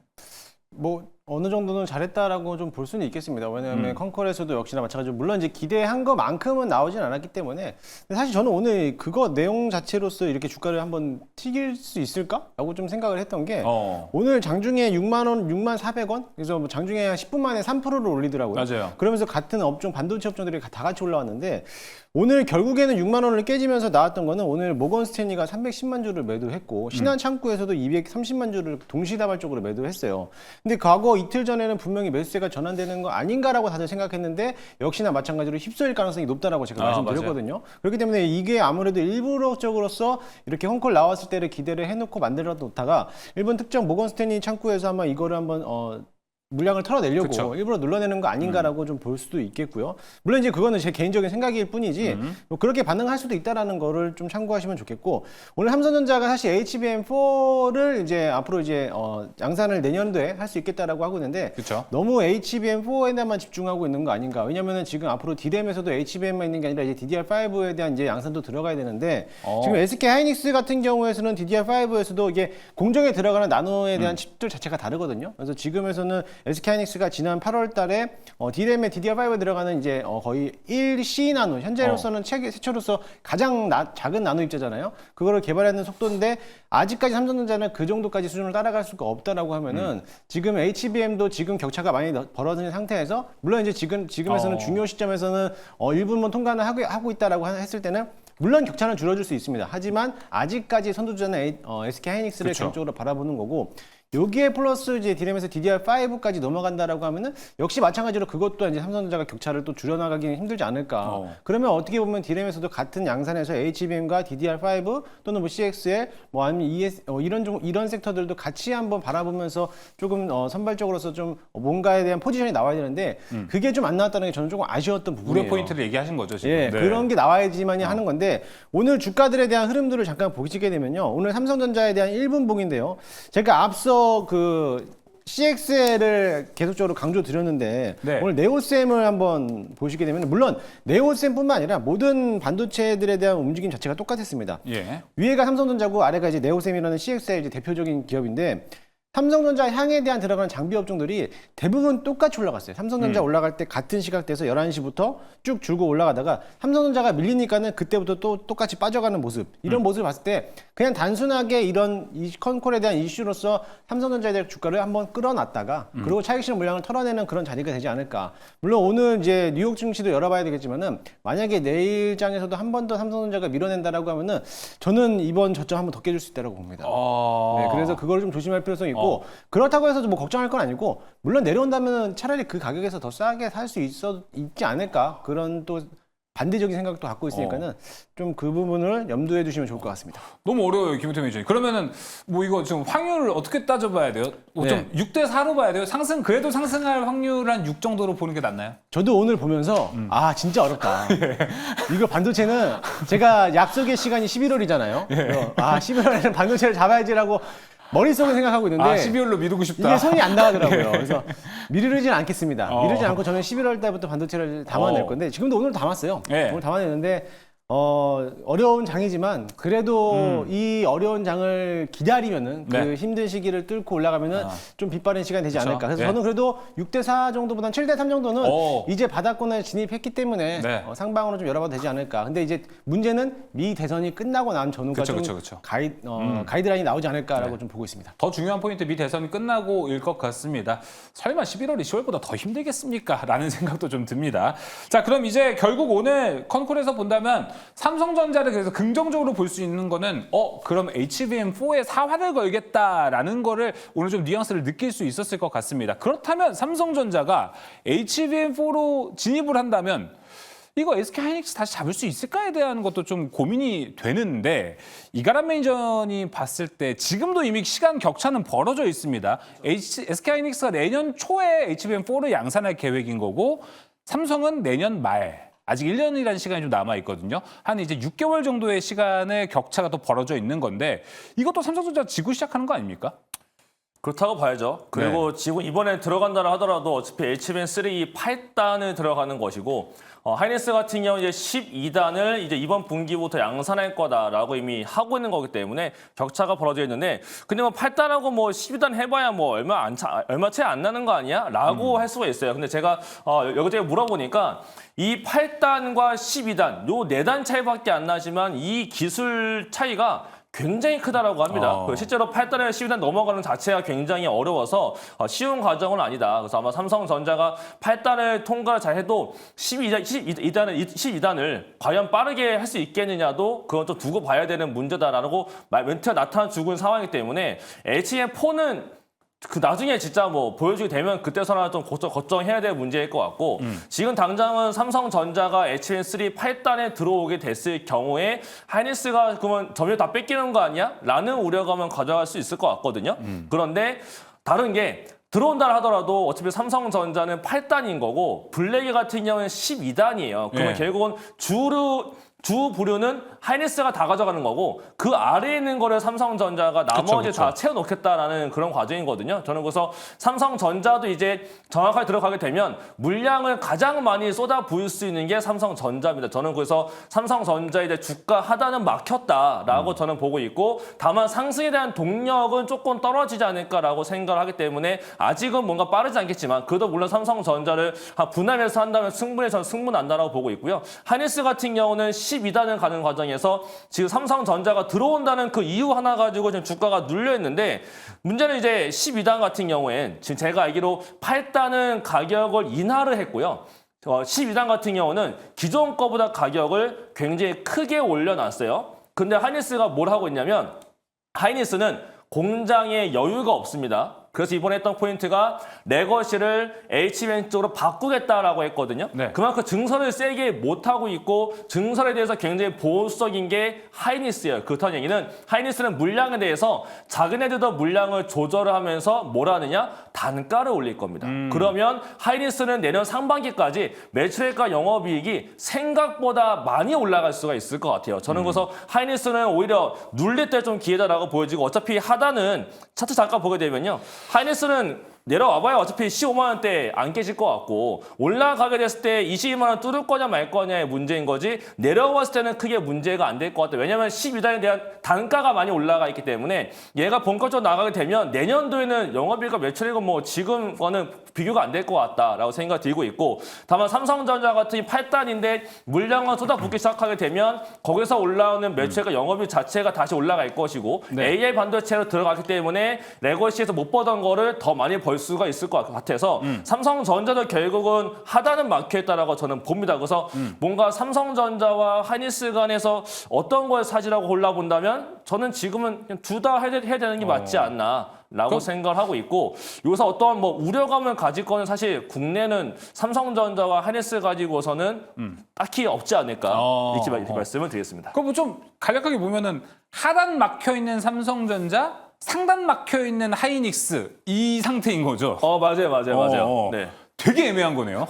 뭐 어느 정도는 잘했다라고 좀 볼 수는 있겠습니다. 왜냐하면 컨컬에서도 역시나 마찬가지로 물론 이제 기대한 것만큼은 나오진 않았기 때문에 근데 사실 저는 오늘 그거 내용 자체로서 이렇게 주가를 한번 튀길 수 있을까라고 좀 생각을 했던 게 오늘 장중에 6만 원, 6만 400원 그래서 뭐 장중에 한 10분 만에 3%를 올리더라고요. 맞아요. 그러면서 같은 업종 반도체 업종들이 다 같이 올라왔는데 오늘 결국에는 6만 원을 깨지면서 나왔던 거는 오늘 모건 스탠리가 310만 주를 매도했고 신한 창구에서도 230만 주를 동시다발적으로 매도했어요. 근데 과거 이틀 전에는 분명히 매수세가 전환되는 거 아닌가라고 다들 생각했는데 역시나 마찬가지로 휩쓸릴 가능성이 높다라고 제가 말씀드렸거든요. 그렇기 때문에 이게 아무래도 일부러적으로서 이렇게 홈콜 나왔을 때를 기대를 해놓고 만들어 놓다가 일본 특정 모건 스탠리 창구에서 아마 이거를 한번 물량을 털어내려고 그쵸. 일부러 눌러내는 거 아닌가라고 좀 볼 수도 있겠고요. 물론 이제 그거는 제 개인적인 생각일 뿐이지 뭐 그렇게 반응할 수도 있다라는 거를 좀 참고하시면 좋겠고 오늘 삼성전자가 사실 HBM4를 이제 앞으로 이제 양산을 내년도에 할 수 있겠다라고 하고 있는데 그쵸. 너무 HBM4에만 집중하고 있는 거 아닌가? 왜냐면은 지금 앞으로 D램에서도 HBM만 있는 게 아니라 이제 DDR5에 대한 이제 양산도 들어가야 되는데 지금 SK 하이닉스 같은 경우에서는 DDR5에서도 이게 공정에 들어가는 나노에 대한 칩들 자체가 다르거든요. 그래서 지금에서는 SK하이닉스가 지난 8월 달에 D램에 DDR5에 들어가는 이제 거의 1C 나노, 현재로서는 최초로서 가장 작은 나노 입자잖아요. 그거를 개발하는 속도인데 아직까지 삼성전자는 그 정도까지 수준을 따라갈 수가 없다라고 하면은 지금 HBM도 지금 격차가 많이 벌어지는 상태에서 물론 이제 지금에서는 중요 시점에서는 1분만 통과는 하고 있다라고 했을 때는 물론 격차는 줄어들 수 있습니다. 하지만 아직까지 선두주자는 SK하이닉스를 전적으로 바라보는 거고 여기에 플러스 이제 D램에서 DDR5까지 넘어간다라고 하면은 역시 마찬가지로 그것도 이제 삼성전자가 격차를 또 줄여나가기는 힘들지 않을까. 그러면 어떻게 보면 D램에서도 같은 양산에서 HBM과 DDR5 또는 뭐 CXL 뭐 아니면 ES 이런 섹터들도 같이 한번 바라보면서 조금 선발적으로서 좀 뭔가에 대한 포지션이 나와야 되는데 그게 좀 안 나왔다는 게 저는 조금 아쉬웠던 부분이에요. 우려 포인트를 얘기하신 거죠 지금. 예, 네. 그런 게 나와야지만이 하는 건데 오늘 주가들에 대한 흐름들을 잠깐 보시게 되면요. 오늘 삼성전자에 대한 1분 봉인데요. 제가 앞서 그 CXL을 계속적으로 강조 드렸는데 네. 오늘 네오셈을 한번 보시게 되면 물론 네오셈뿐만 아니라 모든 반도체들에 대한 움직임 자체가 똑같았습니다. 예. 위에가 삼성전자고 아래가 이제 네오셈이라는 CXL 이제 대표적인 기업인데 삼성전자 향에 대한 들어가는 장비 업종들이 대부분 똑같이 올라갔어요. 삼성전자 올라갈 때 같은 시각대에서 11시부터 쭉 줄고 올라가다가 삼성전자가 밀리니까는 그때부터 또 똑같이 빠져가는 모습. 이런 모습을 봤을 때 그냥 단순하게 이런 이 컨콜에 대한 이슈로서 삼성전자에 대한 주가를 한번 끌어놨다가 그리고 차익 실현 물량을 털어내는 그런 자리가 되지 않을까. 물론 오늘 이제 뉴욕 증시도 열어봐야 되겠지만은 만약에 내일장에서도 한 번 더 삼성전자가 밀어낸다라고 하면은 저는 이번 저점 한번 더 깨줄 수 있다고 봅니다. 네, 그래서 그걸 좀 조심할 필요성이 있고 그렇다고 해서 뭐 걱정할 건 아니고 물론 내려온다면 차라리 그 가격에서 더 싸게 살 수 있지 않을까 그런 또 반대적인 생각도 갖고 있으니까는 좀 그 부분을 염두에 두시면 좋을 것 같습니다. 너무 어려워요, 김우태 매니저님. 그러면은 뭐 이거 지금 확률을 어떻게 따져봐야 돼요? 뭐 좀 6대 4로 봐야 돼요? 그래도 상승할 확률 한 6 정도로 보는 게 낫나요? 저도 오늘 보면서 아 진짜 어렵다. 이거 반도체는 제가 약속의 시간이 11월이잖아요. 아 11월에는 반도체를 잡아야지라고 머릿속에 생각하고 있는데 12월로 미루고 싶다. 이게 손이 안 나가더라고요. 그래서 미루진 않겠습니다. 미루지 않고 저는 11월 달부터 반도체를 담아낼 건데 지금도 오늘 담았어요. 네. 오늘 담아냈는데 어려운 장이지만 그래도 이 어려운 장을 기다리면은 그 네. 힘든 시기를 뚫고 올라가면은 좀 빛바랜 시간이 되지 그쵸. 않을까. 그래서 네. 저는 그래도 6대 4 정도보다는 7대 3 정도는 이제 바닥권에 진입했기 때문에 네. 상방으로 좀 열어봐도 되지 않을까. 근데 이제 문제는 미 대선이 끝나고 난 전후가 그쵸, 좀 그쵸, 그쵸. 가이드라인이 나오지 않을까라고 좀 보고 있습니다. 더 중요한 포인트 미 대선이 끝나고일 것 같습니다. 설마 11월이 10월보다 더 힘들겠습니까? 라는 생각도 좀 듭니다. 자, 그럼 이제 결국 오늘 컨콜에서 본다면 삼성전자를 그래서 긍정적으로 볼 수 있는 거는 그럼 HBM4에 사활을 걸겠다라는 거를 오늘 좀 뉘앙스를 느낄 수 있었을 것 같습니다. 그렇다면 삼성전자가 HBM4로 진입을 한다면 이거 SK하이닉스 다시 잡을 수 있을까에 대한 것도 좀 고민이 되는데 이가람 매니저님 봤을 때 지금도 이미 시간 격차는 벌어져 있습니다. SK하이닉스가 내년 초에 HBM4를 양산할 계획인 거고 삼성은 내년 말 아직 1년이라는 시간이 좀 남아 있거든요. 한 이제 6개월 정도의 시간의 격차가 또 벌어져 있는 건데 이것도 삼성전자 지고 시작하는 거 아닙니까? 그렇다고 봐야죠. 그리고 지금 이번에 들어간다라 하더라도 어차피 HBM3 8단을 들어가는 것이고 하이닉스 같은 경우 이제 12단을 이제 이번 분기부터 양산할 거다라고 이미 하고 있는 거기 때문에 격차가 벌어져 있는데 근데 뭐 8단하고 뭐 12단 해봐야 뭐 얼마 차이 안 나는 거 아니야? 라고 할 수가 있어요. 근데 제가 여기저기 물어보니까 이 8단과 12단 요 4단 차이밖에 안 나지만 이 기술 차이가 굉장히 크다라고 합니다. 실제로 8단에 12단 넘어가는 자체가 굉장히 어려워서 쉬운 과정은 아니다. 그래서 아마 삼성전자가 8단을 통과를 잘해도 12단을 과연 빠르게 할 수 있겠느냐도 그건 또 두고 봐야 되는 문제다라고 멘트가 나타나주고 있는 상황이기 때문에 HBM4는 그 나중에 진짜 뭐 보여주게 되면 그때서나 좀 걱정해야 될 문제일 것 같고 지금 당장은 삼성전자가 HBM3 8단에 들어오게 됐을 경우에 하이닉스가 그러면 점유율 다 뺏기는 거 아니야? 라는 우려감은 가져갈 수 있을 것 같거든요. 그런데 다른 게 들어온다 하더라도 어차피 삼성전자는 8단인 거고 블랙이 같은 경우는 12단이에요. 그러면 결국은 주 부류는 하이닉스가 다 가져가는 거고 그 아래에 있는 거를 삼성전자가 나머지 다 채워놓겠다라는 그런 과정이거든요. 저는 그래서 삼성전자도 이제 정확하게 들어가게 되면 물량을 가장 많이 쏟아 부을 수 있는 게 삼성전자입니다. 저는 그래서 삼성전자에 이제 주가 하단은 막혔다라고 저는 보고 있고 다만 상승에 대한 동력은 조금 떨어지지 않을까라고 생각을 하기 때문에 아직은 뭔가 빠르지 않겠지만 그래도 물론 삼성전자를 분할해서 한다면 충분히 저는 승부난다라고 보고 있고요. 하이닉스 같은 경우는 12단을 가는 과정에서 지금 삼성전자가 들어온다는 그 이유 하나 가지고 지금 주가가 눌려 있는데 문제는 이제 12단 같은 경우엔 지금 제가 알기로 8단은 가격을 인하를 했고요. 12단 같은 경우는 기존 거보다 가격을 굉장히 크게 올려놨어요. 근데 하이닉스가 뭘 하고 있냐면 하이닉스는 공장에 여유가 없습니다. 그래서 이번에 했던 포인트가 레거시를 HBM 쪽으로 바꾸겠다라고 했거든요. 네. 그만큼 증설을 세게 못하고 있고 증설에 대해서 굉장히 보수적인 게 하이닉스예요. 그렇다는 얘기는 하이닉스는 물량에 대해서 자기네들도 물량을 조절을 하면서 뭘 하느냐? 단가를 올릴 겁니다. 그러면 하이닉스는 내년 상반기까지 매출액과 영업이익이 생각보다 많이 올라갈 수가 있을 것 같아요. 저는 그래서 하이닉스는 오히려 눌릴 때 좀 기회다라고 보여지고 어차피 하단은 차트 잠깐 보게 되면요. 하이닉스는 내려와봐야 어차피 15만 원대 안 깨질 것 같고 올라가게 됐을 때 22만 원 뚫을 거냐 말 거냐의 문제인 거지 내려왔을 때는 크게 문제가 안 될 것 같아요. 왜냐하면 12단에 대한 단가가 많이 올라가 있기 때문에 얘가 본격적으로 나가게 되면 내년도에는 영업이익과 매출액은 뭐 지금 거는 비교가 안 될 것 같다라고 생각이 들고 있고 다만 삼성전자 같은 8단인데 물량을 쏟아붓기 시작하게 되면 거기서 올라오는 매출액과 영업이익 자체가 다시 올라갈 것이고 AI 반도체로 들어가기 때문에 레거시에서 못 보던 거를 더 많이 벌 걸 수가 있을 것 같아서 삼성전자도 결국은 하단은 막혀있다라고 저는 봅니다. 그래서 뭔가 삼성전자와 하이닉스 간에서 어떤 걸 사지라고 골라본다면 저는 지금은 둘 다 해야 되는 게 맞지 않나라고 생각을 하고 있고 여기서 어떠한 뭐 우려감을 가질 거는 사실 국내는 삼성전자와 하이닉스 가지고서는 딱히 없지 않을까 이렇게 말씀을 드리겠습니다. 그럼 뭐 좀 간략하게 보면은 하단 막혀 있는 삼성전자, 상단 막혀 있는 하이닉스 이 상태인 거죠. 맞아요. 네. 되게 애매한 거네요.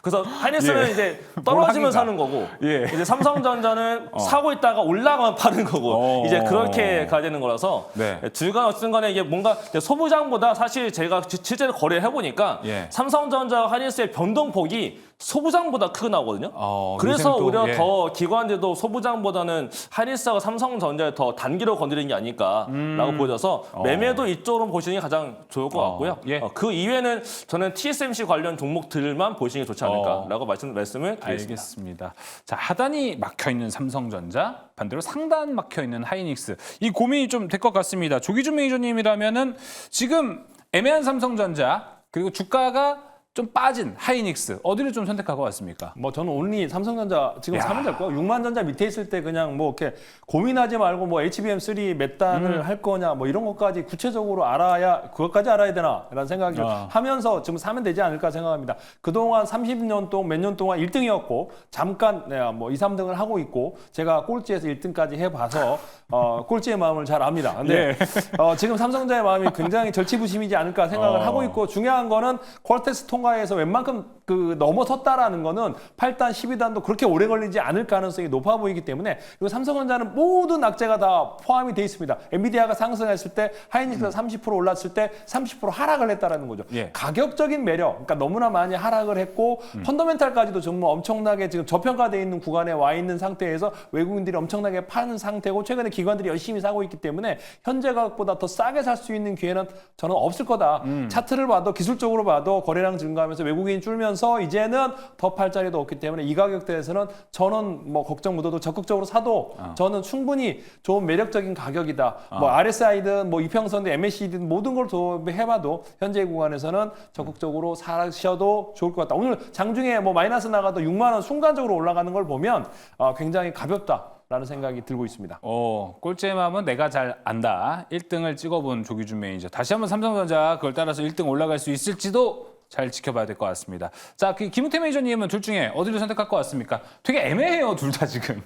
그래서 하이닉스는 예. 이제 뭘 떨어지면 하긴가. 사는 거고 예. 이제 삼성전자는 사고 있다가 올라가면 파는 거고 이제 그렇게 가야 되는 거라서 네. 둘간 어쨌든 간에 이게 뭔가 소부장보다 사실 제가 실제로 거래해 보니까 예. 삼성전자 하이닉스의 변동폭이 소부장보다 크게 나오거든요. 그래서 요새는 또, 오히려 예. 더 기관들도 소부장보다는 하이닉스가 삼성전자에 더 단기로 건드리는 게 아닐까라고 보여져서 매매도 이쪽으로 보시는 게 가장 좋을 것 같고요. 예. 그 이외에는 저는 TSMC 관련 종목들만 보시는 게 좋지 않을까라고 말씀을 드리겠습니다. 알겠습니다. 자, 하단이 막혀 있는 삼성전자, 반대로 상단 막혀 있는 하이닉스. 이 고민이 좀 될 것 같습니다. 조기준 매니저님이라면은 지금 애매한 삼성전자 그리고 주가가 좀 빠진 하이닉스 어디를 좀 선택할 것 같습니까? 뭐 저는 온리 삼성전자 지금 야. 사면 될 거고 6만 전자 밑에 있을 때 그냥 뭐 이렇게 고민하지 말고 뭐 HBM3 몇 단을 할 거냐 뭐 이런 것까지 구체적으로 그것까지 알아야 되나라는 생각을 하면서 지금 사면 되지 않을까 생각합니다. 그동안 30년 동안 몇 년 동안 1등이었고 잠깐 뭐 2, 3등을 하고 있고 제가 꼴찌에서 1등까지 해봐서 꼴찌의 마음을 잘 압니다. 근데 지금 삼성전자의 마음이 굉장히 절치부심이지 않을까 생각을 하고 있고 중요한 거는 퀄텍스 통과해서 웬만큼 넘어섰다라는 거는 8단, 12단도 그렇게 오래 걸리지 않을 가능성이 높아 보이기 때문에 그리고 삼성전자는 모든 악재가 다 포함이 돼 있습니다. 엔비디아가 상승했을 때 하이닉스가 30% 올랐을 때 30% 하락을 했다라는 거죠. 예. 가격적인 매력, 그러니까 너무나 많이 하락을 했고 펀더멘탈까지도 정말 엄청나게 지금 저평가돼 있는 구간에 와 있는 상태에서 외국인들이 엄청나게 파는 상태고 최근에 기관들이 열심히 사고 있기 때문에 현재 가격보다 더 싸게 살 수 있는 기회는 저는 없을 거다. 차트를 봐도 기술적으로 봐도 거래량 증가하면서 외국인이 줄면서 이제는 더 팔 자리도 없기 때문에 이 가격대에서는 저는 뭐 걱정 묻어도 적극적으로 사도 저는 충분히 좋은 매력적인 가격이다. 뭐 RSI든 뭐 이평선든 MACD든 모든 걸 해봐도 현재 구간에서는 적극적으로 사셔도 좋을 것 같다. 오늘 장중에 뭐 마이너스 나가도 6만 원 순간적으로 올라가는 걸 보면 굉장히 가볍다라는 생각이 들고 있습니다. 꼴찌의 마음은 내가 잘 안다. 1등을 찍어본 조기준 매니저. 다시 한번 삼성전자 그걸 따라서 1등 올라갈 수 있을지도 잘 지켜봐야 될 것 같습니다. 자, 김우태 매니저님은 둘 중에 어디를 선택할 것 같습니까? 되게 애매해요, 둘 다 지금.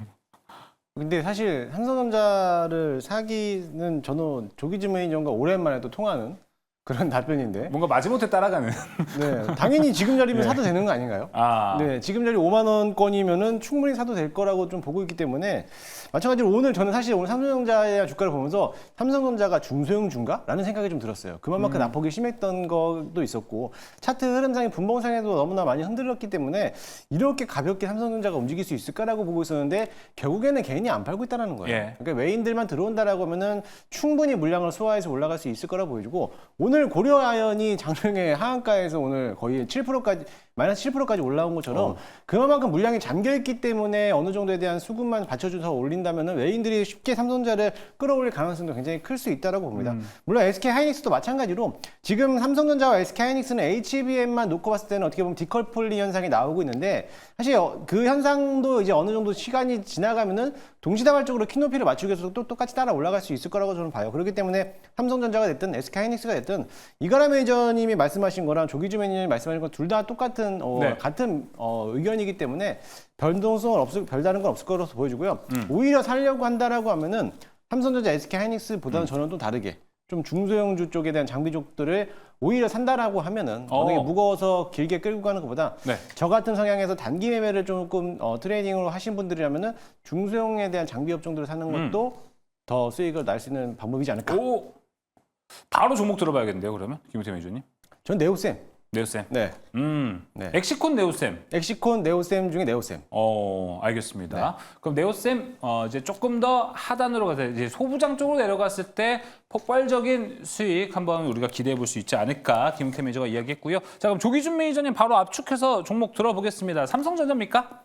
근데 사실 삼성전자를 사기는 저는 조기준 매니저가 오랜만에 또 통하는 그런 답변인데. 뭔가 마지못해 따라가는. 네, 당연히 지금 자리면 사도 되는 거 아닌가요? 네, 지금 자리 5만 원권이면은 충분히 사도 될 거라고 좀 보고 있기 때문에 마찬가지로 오늘 저는 사실 오늘 삼성전자의 주가를 보면서 삼성전자가 중소형주인가라는 생각이 좀 들었어요. 그만큼 낙폭이 심했던 것도 있었고 차트 흐름상의 분봉상에도 너무나 많이 흔들렸기 때문에 이렇게 가볍게 삼성전자가 움직일 수 있을까라고 보고 있었는데 결국에는 개인이 안 팔고 있다는 거예요. 예. 그러니까 외인들만 들어온다라고 하면은 충분히 물량을 소화해서 올라갈 수 있을 거라 보여지고 오늘 고려아연이 장중에 하한가에서 오늘 거의 7%까지 마이너스 7%까지 올라온 것처럼 그만큼 물량이 잠겨있기 때문에 어느 정도에 대한 수급만 받쳐줘서 올린다면 외인들이 쉽게 삼성전자를 끌어올릴 가능성도 굉장히 클 수 있다고 봅니다. 물론 SK 하이닉스도 마찬가지로 지금 삼성전자와 SK 하이닉스는 HBM만 놓고 봤을 때는 어떻게 보면 디커플링 현상이 나오고 있는데 사실 그 현상도 이제 어느 정도 시간이 지나가면은 동시다발적으로 키높이를 맞추기 위해서 또 똑같이 따라 올라갈 수 있을 거라고 저는 봐요. 그렇기 때문에 삼성전자가 됐든 SK 하이닉스가 됐든 이가람 매니저님이 말씀하신 거랑 조기준 매니저님이 말씀하신 거 둘 다 똑같은 같은 의견이기 때문에 변동성은 별다른 건 없을 거라고 보여지고요. 오히려 살려고 한다라고 하면은 삼성전자, SK 하이닉스보다는 저는 또 다르게 좀 중소형주 쪽에 대한 장비 쪽들을 오히려 산다라고 하면은 워낙에 무거워서 길게 끌고 가는 것보다 저 같은 성향에서 단기 매매를 조금 트레이닝으로 하신 분들이라면은 중소형에 대한 장비 업종들을 사는 것도 더 수익을 날 수 있는 방법이지 않을까. 바로 종목 들어봐야겠는데요, 그러면? 김우태 매니저님. 전 네오셈. 네오셈. 네. 네. 엑시콘 네오셈. 엑시콘 네오셈 중에 네오셈. 알겠습니다. 그럼 네오셈 이제 조금 더 하단으로 가서 이제 소부장 쪽으로 내려갔을 때 폭발적인 수익 한번 우리가 기대해 볼 수 있지 않을까 김우태 매니저가 이야기했고요. 자, 그럼 조기준 매니저님 바로 압축해서 종목 들어보겠습니다. 삼성전자입니까?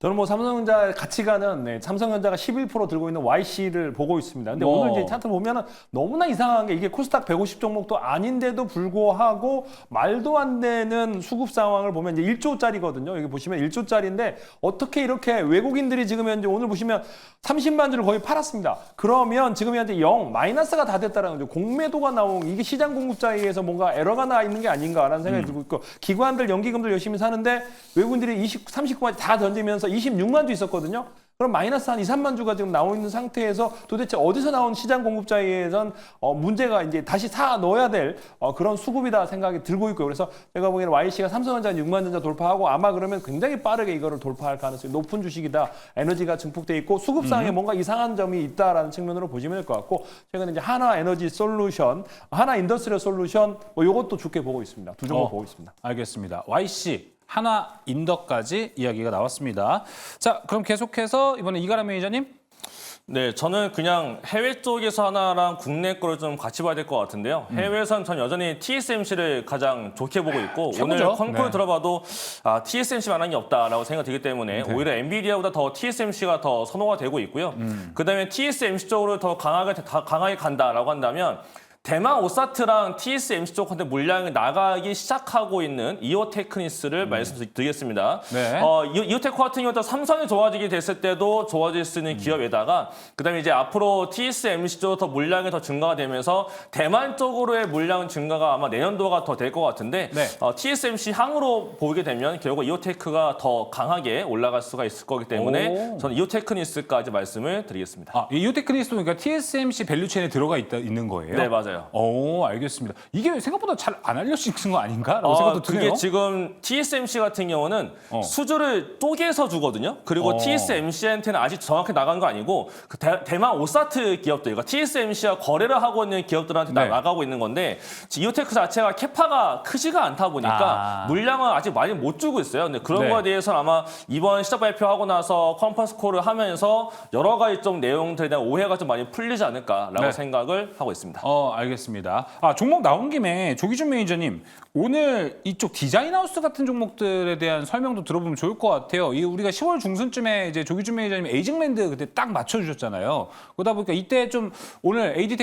저는 뭐 삼성전자 가치가는 삼성전자가 11% 들고 있는 YC를 보고 있습니다. 근데 오늘 이제 차트 보면은 너무나 이상한 게 이게 코스닥 150 종목도 아닌데도 불구하고 말도 안 되는 수급 상황을 보면 이제 1조짜리거든요. 여기 보시면 1조짜리인데 어떻게 이렇게 외국인들이 지금 현재 오늘 보시면 30만 주를 거의 팔았습니다. 그러면 지금 현재 마이너스가 다 됐다라는 거죠. 공매도가 나온 이게 시장 공급자에 의해서 뭔가 에러가 나 있는 게 아닌가라는 생각이 들고 있고 기관들 연기금들 열심히 사는데 외국인들이 39까지 다 던지면서 26만 주 있었거든요. 그럼 마이너스 한 2, 3만 주가 지금 나와 있는 상태에서 도대체 어디서 나온 시장 공급자에 의해선 문제가 이제 다시 사 넣어야 될 그런 수급이다 생각이 들고 있고요. 그래서 제가 보기에는 YC가 삼성전자 6만 전자 돌파하고 아마 그러면 굉장히 빠르게 이거를 돌파할 가능성이 높은 주식이다. 에너지가 증폭돼 있고 수급상에 뭔가 이상한 점이 있다라는 측면으로 보시면 될 것 같고 최근에 이제 하나 에너지 솔루션, 하나 인더스트리얼 솔루션 뭐 이것도 좋게 보고 있습니다. 두 종목 보고 있습니다. 알겠습니다. YC. 한화 인덕까지 이야기가 나왔습니다. 자, 그럼 계속해서 이번에 이가람 매니저님. 네, 저는 그냥 해외 쪽에서 하나랑 국내 거를 좀 같이 봐야 될 것 같은데요. 해외에선 전 여전히 TSMC를 가장 좋게 보고 있고 최고죠. 오늘 컨콜 네. 들어봐도 TSMC만한 게 없다라고 생각이 들기 때문에 오히려 엔비디아보다 더 TSMC가 더 선호가 되고 있고요. 그다음에 TSMC 쪽으로 더 강하게 간다라고 한다면 대만 오사트랑 TSMC 쪽한테 물량이 나가기 시작하고 있는 이오테크니스를 말씀드리겠습니다. 네. 이오테크 같은 경우도 삼성이 좋아지게 됐을 때도 좋아질 수 있는 기업에다가 그다음에 이제 앞으로 TSMC 쪽으로 더 물량이 더 증가가 되면서 대만 쪽으로의 물량 증가가 아마 내년도가 더 될 것 같은데 네. TSMC 향으로 보게 되면 결국 이오테크가 더 강하게 올라갈 수가 있을 거기 때문에 저는 이오테크니스까지 말씀을 드리겠습니다. 아, 이오테크니스도 그러니까 TSMC 밸류체인에 들어가 있는 거예요? 네, 맞아요. 오, 알겠습니다. 이게 생각보다 잘 안 알려진 거 아닌가라고 생각도 드네요. 그게 지금 TSMC 같은 경우는 수주를 쪼개서 주거든요. 그리고 TSMC한테는 아직 정확히 나간 거 아니고 그 대만 오사트 기업들, 그러니까 TSMC와 거래를 하고 있는 기업들한테 네. 나가고 있는 건데 이오테크 자체가 캐파가 크지가 않다 보니까 물량은 아직 많이 못 주고 있어요. 근데 그런 네. 거에 대해서는 아마 이번 시작 발표하고 나서 컨퍼런스 콜을 하면서 여러 가지 좀 내용들에 대한 오해가 좀 많이 풀리지 않을까라고 네. 생각을 하고 있습니다. 알겠습니다. 아, 종목 나온 김에 조기준 매니저님, 오늘 이쪽 디자인하우스 같은 종목들에 대한 설명도 들어보면 좋을 것 같아요. 이 우리가 10월 중순쯤에 이제 조기준 매니저님 에이징랜드 그때 딱 맞춰주셨잖아요. 그러다 보니까 이때 좀 오늘 AD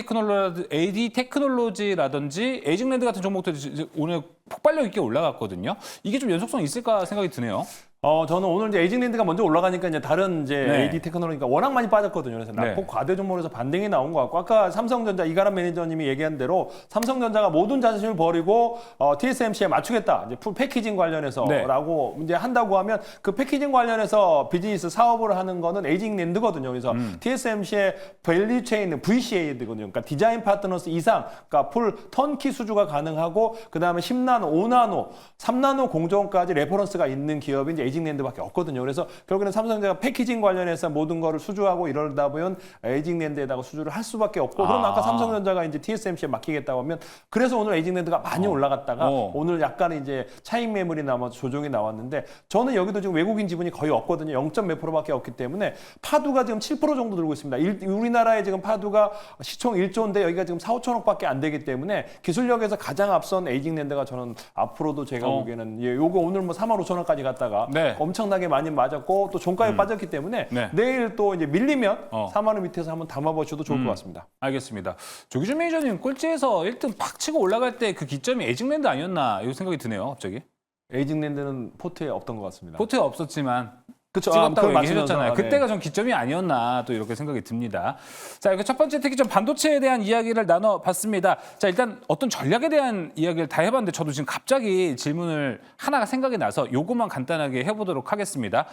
테크놀로지라든지 에이징랜드 같은 종목들이 오늘 폭발력 있게 올라갔거든요. 이게 좀 연속성 있을까 생각이 드네요. 저는 오늘 이제 에이징랜드가 먼저 올라가니까 이제 다른 이제 네. AD 테크놀로지가 워낙 많이 빠졌거든요. 그래서 네. 낙폭 과대 종목에서 반등이 나온 것 같고 아까 삼성전자 이가람 매니저님이 얘기한 대로 삼성전자가 모든 자존심을 버리고 TSMC에 맞추겠다. 이제 풀 패키징 관련해서라고 네. 이제 한다고 하면 그 패키징 관련해서 비즈니스 사업을 하는 거는 에이징랜드거든요. 그래서 TSMC의 밸류 체인은 VCA거든요. 그러니까 디자인 파트너스 이상, 그러니까 풀 턴키 수주가 가능하고 그다음에 10나노, 5나노, 3나노 공정까지 레퍼런스가 있는 기업이 이제 에이징랜드밖에 없거든요. 그래서 결국에는 삼성전자가 패키징 관련해서 모든 거를 수주하고 이러다 보면 에이징랜드에다가 수주를 할 수밖에 없고 그럼 아까 삼성전자가 이제 TSMC에 맡기겠다고 하면 그래서 오늘 에이징랜드가 많이 올라갔다가 오늘 약간 이제 차익 매물이 남아서 조정이 나왔는데 저는 여기도 지금 외국인 지분이 거의 없거든요. 0. 몇 %밖에 없기 때문에 파두가 지금 7% 정도 들고 있습니다. 우리나라의 지금 파두가 시총 1조인데 여기가 지금 4, 5천억밖에 안 되기 때문에 기술력에서 가장 앞선 에이징랜드가 저는 앞으로도 제가 보기에는 요거 오늘 뭐 4만 5천 원까지 갔다가 네. 엄청나게 많이 맞았고 또 종가에 빠졌기 때문에 네. 내일 또 이제 밀리면 4만 원 밑에서 한번 담아보셔도 좋을 것 같습니다. 알겠습니다. 조기준 매니저님 꼴찌에서 1등 팍 치고 올라갈 때 그 기점이 에이징랜드 아니었나 이 생각이 드네요. 갑자기. 에이징랜드는 포트에 없던 것 같습니다. 포트에 없었지만 그쵸. 찍었다고 그걸 얘기해줬잖아요. 맞추면서, 네. 그때가 좀 기점이 아니었나 또 이렇게 생각이 듭니다. 자, 이렇게 첫 번째 특이점 반도체에 대한 이야기를 나눠봤습니다. 자, 일단 어떤 전략에 대한 이야기를 다 해봤는데 저도 지금 갑자기 질문을 하나가 생각이 나서 요것만 간단하게 해보도록 하겠습니다.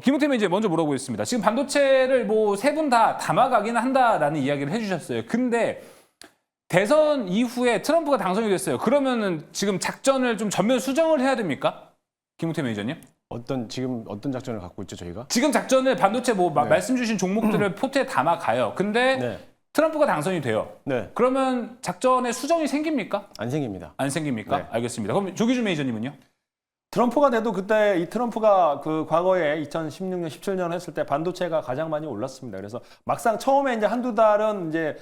김우태 매니저 먼저 물어보겠습니다. 지금 반도체를 뭐 세 분 다 담아가긴 한다라는 이야기를 해주셨어요. 근데 대선 이후에 트럼프가 당선이 됐어요. 그러면은 지금 작전을 좀 전면 수정을 해야 됩니까? 김우태 매니저님? 지금 어떤 작전을 갖고 있죠, 저희가? 지금 작전을 반도체 말씀 주신 종목들을 포트에 담아가요. 근데 네. 트럼프가 당선이 돼요. 네. 그러면 작전에 수정이 생깁니까? 안 생깁니다. 안 생깁니까? 네. 알겠습니다. 그럼 조기준 매니저님은요? 트럼프가 돼도 그때 이 트럼프가 그 과거에 2016년, 17년 했을 때 반도체가 가장 많이 올랐습니다. 그래서 막상 처음에 이제 한두 달은 이제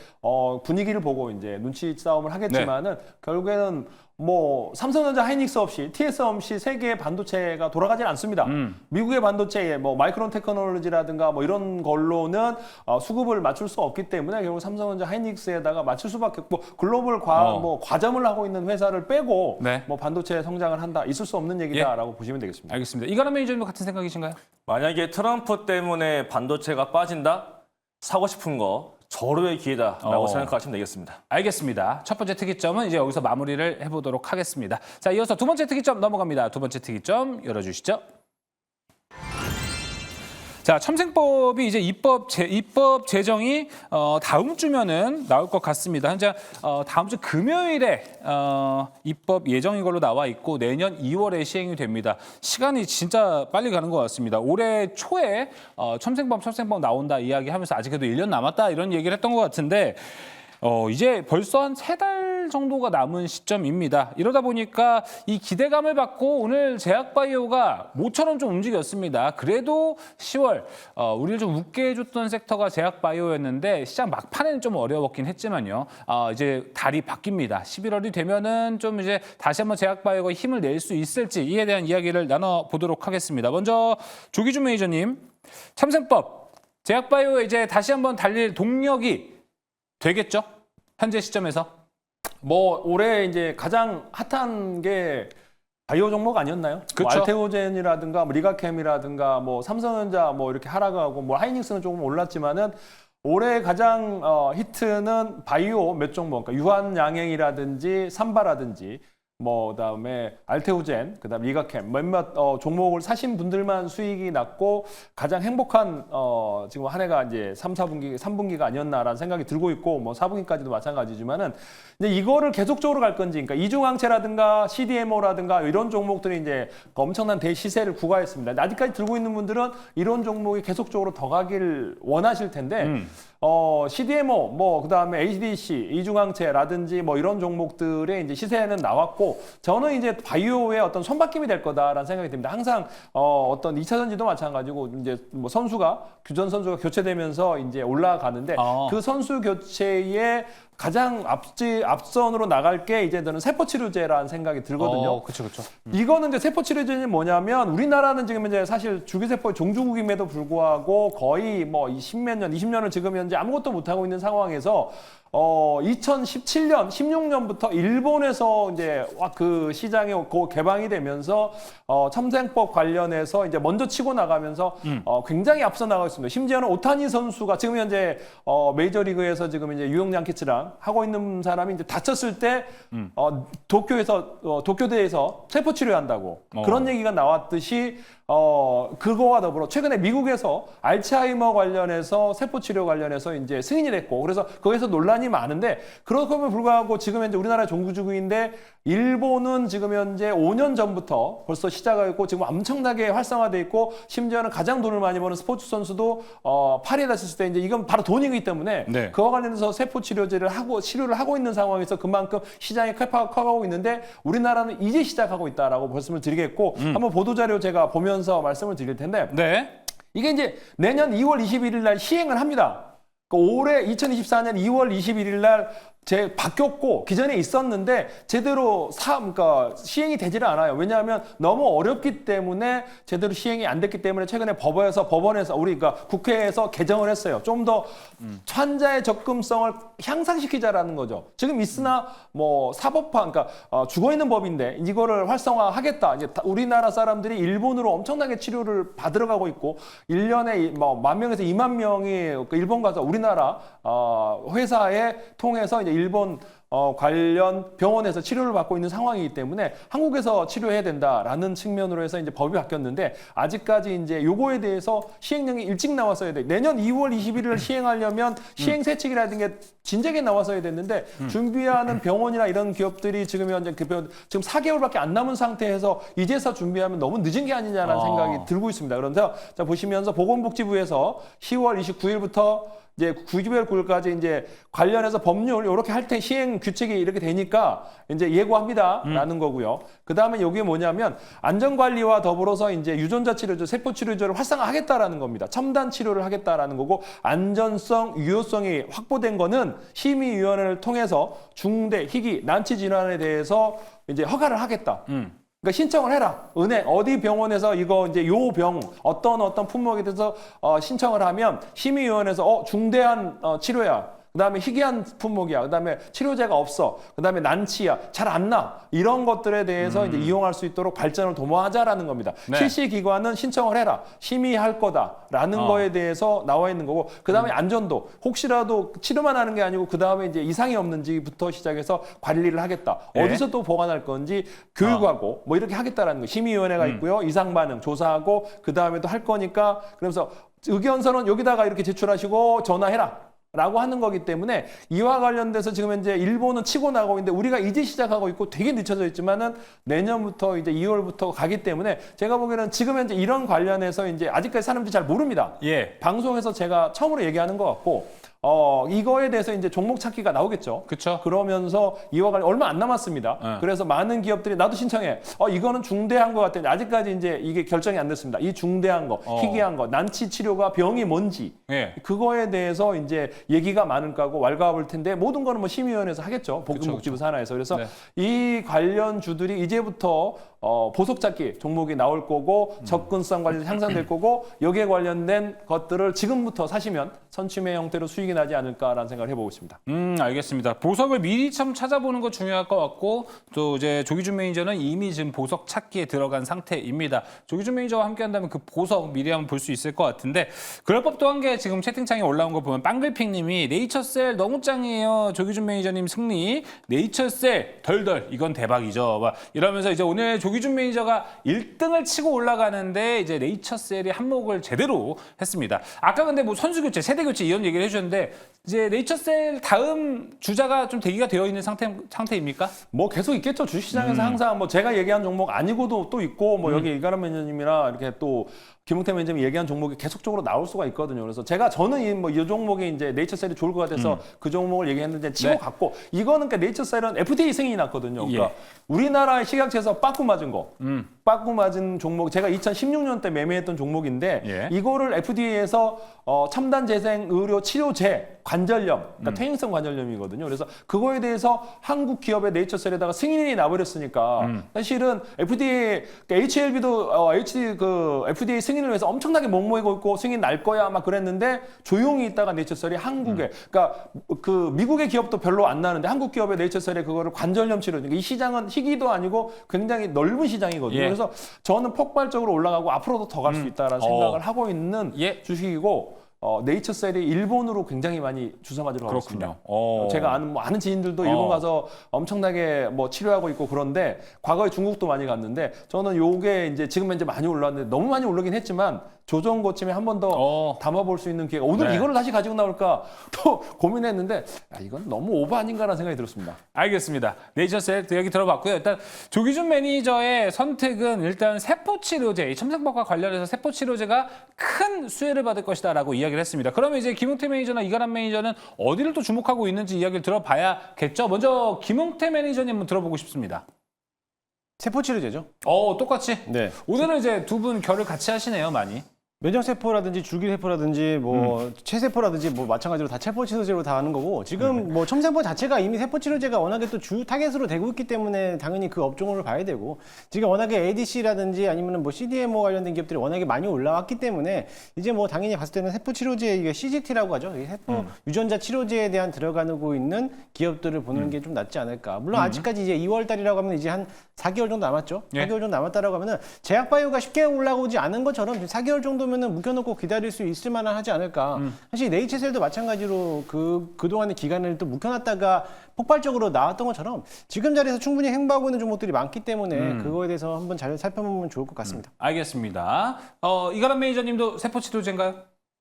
분위기를 보고 이제 눈치 싸움을 하겠지만은 결국에는 뭐 삼성전자, 하이닉스 없이 TSMC 세 개의 반도체가 돌아가질 않습니다. 미국의 반도체에 뭐 마이크론 테크놀로지라든가 뭐 이런 걸로는 수급을 맞출 수 없기 때문에 결국 삼성전자, 하이닉스에다가 맞출 수밖에 없고 글로벌 뭐 과점을 하고 있는 회사를 빼고 네. 뭐 반도체 성장을 한다 있을 수 없는 얘기다라고 보시면 되겠습니다. 알겠습니다. 이가람 매니저님도 같은 생각이신가요? 만약에 트럼프 때문에 반도체가 빠진다? 사고 싶은 거 절호의 기회다라고 생각하시면 되겠습니다. 알겠습니다. 첫 번째 특이점은 이제 여기서 마무리를 해보도록 하겠습니다. 자, 이어서 두 번째 특이점 넘어갑니다. 두 번째 특이점 열어주시죠. 자, 첨생법이 이제 입법 제정이 다음 주면은 나올 것 같습니다. 현재 다음 주 금요일에 입법 예정인 걸로 나와 있고 내년 2월에 시행이 됩니다. 시간이 진짜 빨리 가는 것 같습니다. 올해 초에 첨생법 나온다 이야기하면서 아직도 1년 남았다 이런 얘기를 했던 것 같은데 이제 벌써 한 3달 정도가 남은 시점입니다. 이러다 보니까 이 기대감을 받고 오늘 제약바이오가 모처럼 좀 움직였습니다. 그래도 10월 우리를 좀 웃게 해줬던 섹터가 제약바이오였는데 시장 막판에는 좀 어려웠긴 했지만요. 이제 달이 바뀝니다. 11월이 되면은 좀 이제 다시 한번 제약바이오가 힘을 낼 수 있을지 이에 대한 이야기를 나눠보도록 하겠습니다. 먼저 조기준 매니저님, 첨생법 제약바이오에 이제 다시 한번 달릴 동력이 되겠죠? 현재 시점에서? 뭐 올해 이제 가장 핫한 게 바이오 종목 아니었나요? 그쵸. 뭐 알테오젠이라든가 뭐 리가캠이라든가 뭐 삼성전자 뭐 이렇게 하락하고 뭐 하이닉스는 조금 올랐지만은 올해 가장 히트는 바이오 몇 종목, 그러니까 유한양행이라든지 삼바라든지 뭐 그다음에 알테오젠, 그다음 리가캠 몇몇 종목을 사신 분들만 수익이 났고 가장 행복한 지금 한 해가 이제 3분기가 아니었나라는 생각이 들고 있고 뭐 4분기까지도 마찬가지지만은 이제 이거를 계속적으로 갈 건지, 그러니까 이중항체라든가 CDMO라든가 이런 종목들이 이제 엄청난 대시세를 구가했습니다. 아직까지 들고 있는 분들은 이런 종목이 계속적으로 더 가길 원하실 텐데. CDMO, 뭐, 그 다음에 HDC, 이중항체라든지 뭐 이런 종목들의 이제 시세는 나왔고, 저는 이제 바이오의 어떤 손바뀜이 될 거다라는 생각이 듭니다. 항상, 어떤 2차 전지도 마찬가지고, 이제 뭐 규전 선수가 교체되면서 이제 올라가는데, 그 선수 교체에 가장 앞선으로 나갈 게 이제 저는 세포치료제라는 생각이 들거든요. 그렇죠. 이거는 이제 세포치료제는 뭐냐면 우리나라는 지금 이제 사실 주기세포 종주국임에도 불구하고 거의 뭐 10몇 년, 20년을 지금 현재 아무것도 못하고 있는 상황에서 2017년, 16년부터 일본에서 이제 그 시장이 개방이 되면서 첨생법 관련해서 이제 먼저 치고 나가면서 굉장히 앞서 나가고 있습니다. 심지어는 오타니 선수가 지금 현재 메이저리그에서 지금 이제 유용 양키츠랑 하고 있는 사람이 이제 다쳤을 때 도쿄대에서 세포 치료한다고 그런 얘기가 나왔듯이 그거와 더불어 최근에 미국에서 알츠하이머 관련해서 세포 치료 관련해서 이제 승인이 됐고 그래서 거기서 논란이 많은데 그렇다면 불구하고 지금 현재 우리나라 종구주구인데 일본은 지금 현재 5년 전부터 벌써 시작하고 지금 엄청나게 활성화돼 있고 심지어는 가장 돈을 많이 버는 스포츠 선수도 팔에 다쳤을 때 이제 이건 바로 돈이기 때문에 네. 그와 관련해서 세포 치료제를 치료를 하고 있는 상황에서 그만큼 시장이 커가고 있는데 우리나라는 이제 시작하고 있다라고 말씀을 드리겠고 한번 보도자료 제가 보면서 말씀을 드릴 텐데 네. 이게 이제 내년 2월 21일 날 시행을 합니다. 올해 2024년 2월 21일 날 바뀌었고 기존에 있었는데 제대로 그러니까 시행이 되지를 않아요. 왜냐하면 너무 어렵기 때문에 제대로 시행이 안 됐기 때문에 최근에 법원에서 우리 그러니까 국회에서 개정을 했어요. 좀 더 환자의 접근성을 향상시키자라는 거죠. 지금 있으나 뭐 사법화 그러니까 죽어 있는 법인데 이거를 활성화하겠다. 이제 우리나라 사람들이 일본으로 엄청나게 치료를 받으러 가고 있고 1년에 뭐 10,000명에서 20,000명이 일본 가서 우리나라 회사에 통해서 이제 일본 관련 병원에서 치료를 받고 있는 상황이기 때문에 한국에서 치료해야 된다라는 측면으로 해서 이제 법이 바뀌었는데 아직까지 이제 요거에 대해서 시행령이 일찍 나왔어야 돼. 내년 2월 21일 시행하려면 시행세칙이라는 게 진작에 나왔어야 됐는데 준비하는 병원이나 이런 기업들이 지금 현재 지금 4개월밖에 안 남은 상태에서 이제서 준비하면 너무 늦은 게 아니냐라는 생각이 들고 있습니다. 그런데 자 보시면서 보건복지부에서 10월 29일부터 이제 9개월 9일까지 이제 관련해서 법률 이렇게 할 때 시행 규칙이 이렇게 되니까 이제 예고합니다라는 거고요. 그 다음에 여기 뭐냐면 안전관리와 더불어서 이제 유전자 치료제, 세포 치료제를 활성화하겠다라는 겁니다. 첨단 치료를 하겠다라는 거고 안전성, 유효성이 확보된 거는 심의위원회를 통해서 중대, 희귀, 난치 질환에 대해서 이제 허가를 하겠다. 그러니까 신청을 해라. 은행 어디 병원에서 이거 이제 요 병 어떤 품목에 대해서 신청을 하면 심의위원회에서 중대한 치료야. 그다음에 희귀한 품목이야. 그다음에 치료제가 없어. 그다음에 난치야. 잘 안 나. 이런 것들에 대해서 이제 이용할 수 있도록 발전을 도모하자라는 겁니다. 네. 실시 기관은 신청을 해라. 심의할 거다라는 거에 대해서 나와 있는 거고. 그다음에 안전도 혹시라도 치료만 하는 게 아니고 그다음에 이제 이상이 없는지부터 시작해서 관리를 하겠다. 네. 어디서 또 보관할 건지 교육하고 뭐 이렇게 하겠다라는 거. 심의위원회가 있고요. 이상 반응 조사하고 그다음에 또 할 거니까 그러면서 의견서는 여기다가 이렇게 제출하시고 전화해라. 라고 하는 거기 때문에 이와 관련돼서 지금 현재 일본은 치고 나가고 있는데 우리가 이제 시작하고 있고 되게 늦춰져 있지만은 내년부터 이제 2월부터 가기 때문에 제가 보기에는 지금 현재 이런 관련해서 이제 아직까지 사람들이 잘 모릅니다. 예. 방송에서 제가 처음으로 얘기하는 것 같고 이거에 대해서 이제 종목 찾기가 나오겠죠. 그쵸. 그러면서 이와 관련 얼마 안 남았습니다. 네. 그래서 많은 기업들이 나도 신청해. 이거는 중대한 것 같은데 아직까지 이제 이게 결정이 안 됐습니다. 이 중대한 거, 희귀한 거, 난치 치료가 병이 뭔지 예. 그거에 대해서 이제 얘기가 많을 거고 왈가왈부일 텐데 모든 거는 뭐 심의위원회에서 하겠죠. 보건복지부 산하에서. 그래서 네. 이 관련 주들이 이제부터 보석 찾기 종목이 나올 거고 접근성 관리 향상될 거고 여기에 관련된 것들을 지금부터 사시면 선취매 형태로 수익이 나지 않을까라는 생각을 해보고 있습니다. 알겠습니다. 보석을 미리 참 찾아보는 거 중요할 것 같고 또 이제 조기준 매니저는 이미 지금 보석 찾기에 들어간 상태입니다. 조기준 매니저와 함께 한다면 그 보석 미리 한번 볼 수 있을 것 같은데 그럴 법도 한 게 지금 채팅창에 올라온 거 보면 빵글핑님이 네이처셀 너무 짱이에요. 조기준 매니저님 승리. 네이처셀 덜덜 이건 대박이죠. 막 이러면서 이제 오늘 조기준 매니저가 1등을 치고 올라가는데 이제 네이처셀이 한몫을 제대로 했습니다. 아까 근데 뭐 선수 교체, 세대 교체 이런 얘기를 해주셨는데 이제 네이처셀 다음 주자가 좀 대기가 되어 있는 상태입니까? 뭐 계속 있겠죠. 주식시장에서 항상 뭐 제가 얘기한 종목 아니고도 또 있고 뭐 여기 이가람 매니저님이나 이렇게 또 김웅태 매니저님이 얘기한 종목이 계속적으로 나올 수가 있거든요. 그래서 저는 이 종목이 이제 네이처셀이 좋을 것 같아서 그 종목을 얘기했는데 치고 네. 갔고 이거는 그러니까 네이처셀은 FDA 승인이 났거든요. 그러니까 우리나라의 식약처에서 빠꾸 맞은 거. 빠꾸 맞은 종목 제가 2016년 때 매매했던 종목인데 예. 이거를 FDA에서 첨단 재생 의료 치료제 관절염, 그러니까 퇴행성 관절염이거든요. 그래서 그거에 대해서 한국 기업의 네이처셀에다가 승인이 나버렸으니까 사실은 FDA, 그러니까 HLB도 FDA 승인을 위해서 엄청나게 목모이고 있고 승인 날 거야 막 그랬는데 조용히 있다가 네이처셀이 한국에, 그러니까 그 미국의 기업도 별로 안 나는데 한국 기업의 네이처셀에 그거를 관절염 치료, 그러니까 이 시장은 희귀도 아니고 굉장히 넓은 시장이거든요. 예. 그래서 저는 폭발적으로 올라가고 앞으로도 더 갈 수 있다라는 생각을 하고 있는 주식이고. 네이처셀이 일본으로 굉장히 많이 주사 맞으러 가고 있습니다. 제가 아는 지인들도 일본 가서 엄청나게 뭐 치료하고 있고 그런데 과거에 중국도 많이 갔는데 저는 요게 이제 지금 현재 많이 올랐는데 너무 많이 오르긴 했지만 조정 고침에 한 번 더 담아볼 수 있는 기회가 오늘 네. 이거를 다시 가지고 나올까 또 고민했는데 이건 너무 오버 아닌가라는 생각이 들었습니다. 알겠습니다. 네이처셀 얘기 들어봤고요. 일단 조기준 매니저의 선택은 일단 세포치료제, 이 첨생법과 관련해서 세포치료제가 큰 수혜를 받을 것이다라고 이야기를 했습니다. 그러면 이제 김웅태 매니저나 이가람 매니저는 어디를 또 주목하고 있는지 이야기를 들어봐야겠죠. 먼저 김웅태 매니저님 한번 들어보고 싶습니다. 세포치료제죠. 똑같이. 네. 오늘은 이제 두 분 결을 같이 하시네요, 많이. 면역세포라든지 줄기세포라든지 뭐 체세포라든지 뭐 마찬가지로 다 세포치료제로 다 하는 거고 지금 뭐 첨세포 자체가 이미 세포치료제가 워낙에 또 주 타겟으로 되고 있기 때문에 당연히 그 업종을 봐야 되고 지금 워낙에 ADC라든지 아니면 뭐 CDMO 관련된 기업들이 워낙에 많이 올라왔기 때문에 이제 뭐 당연히 봤을 때는 세포치료제 이게 CGT라고 하죠. 이 세포 유전자 치료제에 대한 들어가고 있는 기업들을 보는 게 좀 낫지 않을까. 물론 아직까지 이제 2월 달이라고 하면 이제 한 4개월 정도 남았죠. 예. 4개월 정도 남았다라고 하면은 제약바이오가 쉽게 올라오지 않은 것처럼 4개월 정도면 묵혀놓고 기다릴 수 있을 만한 하지 않을까. 사실 네이처셀도 마찬가지로 그동안의 기간을 또 묵혀놨다가 폭발적으로 나왔던 것처럼 지금 자리에서 충분히 행보하고 있는 종목들이 많기 때문에 그거에 대해서 한번 잘 살펴보면 좋을 것 같습니다. 알겠습니다. 이가람 매니저님도 세포치료제인가요?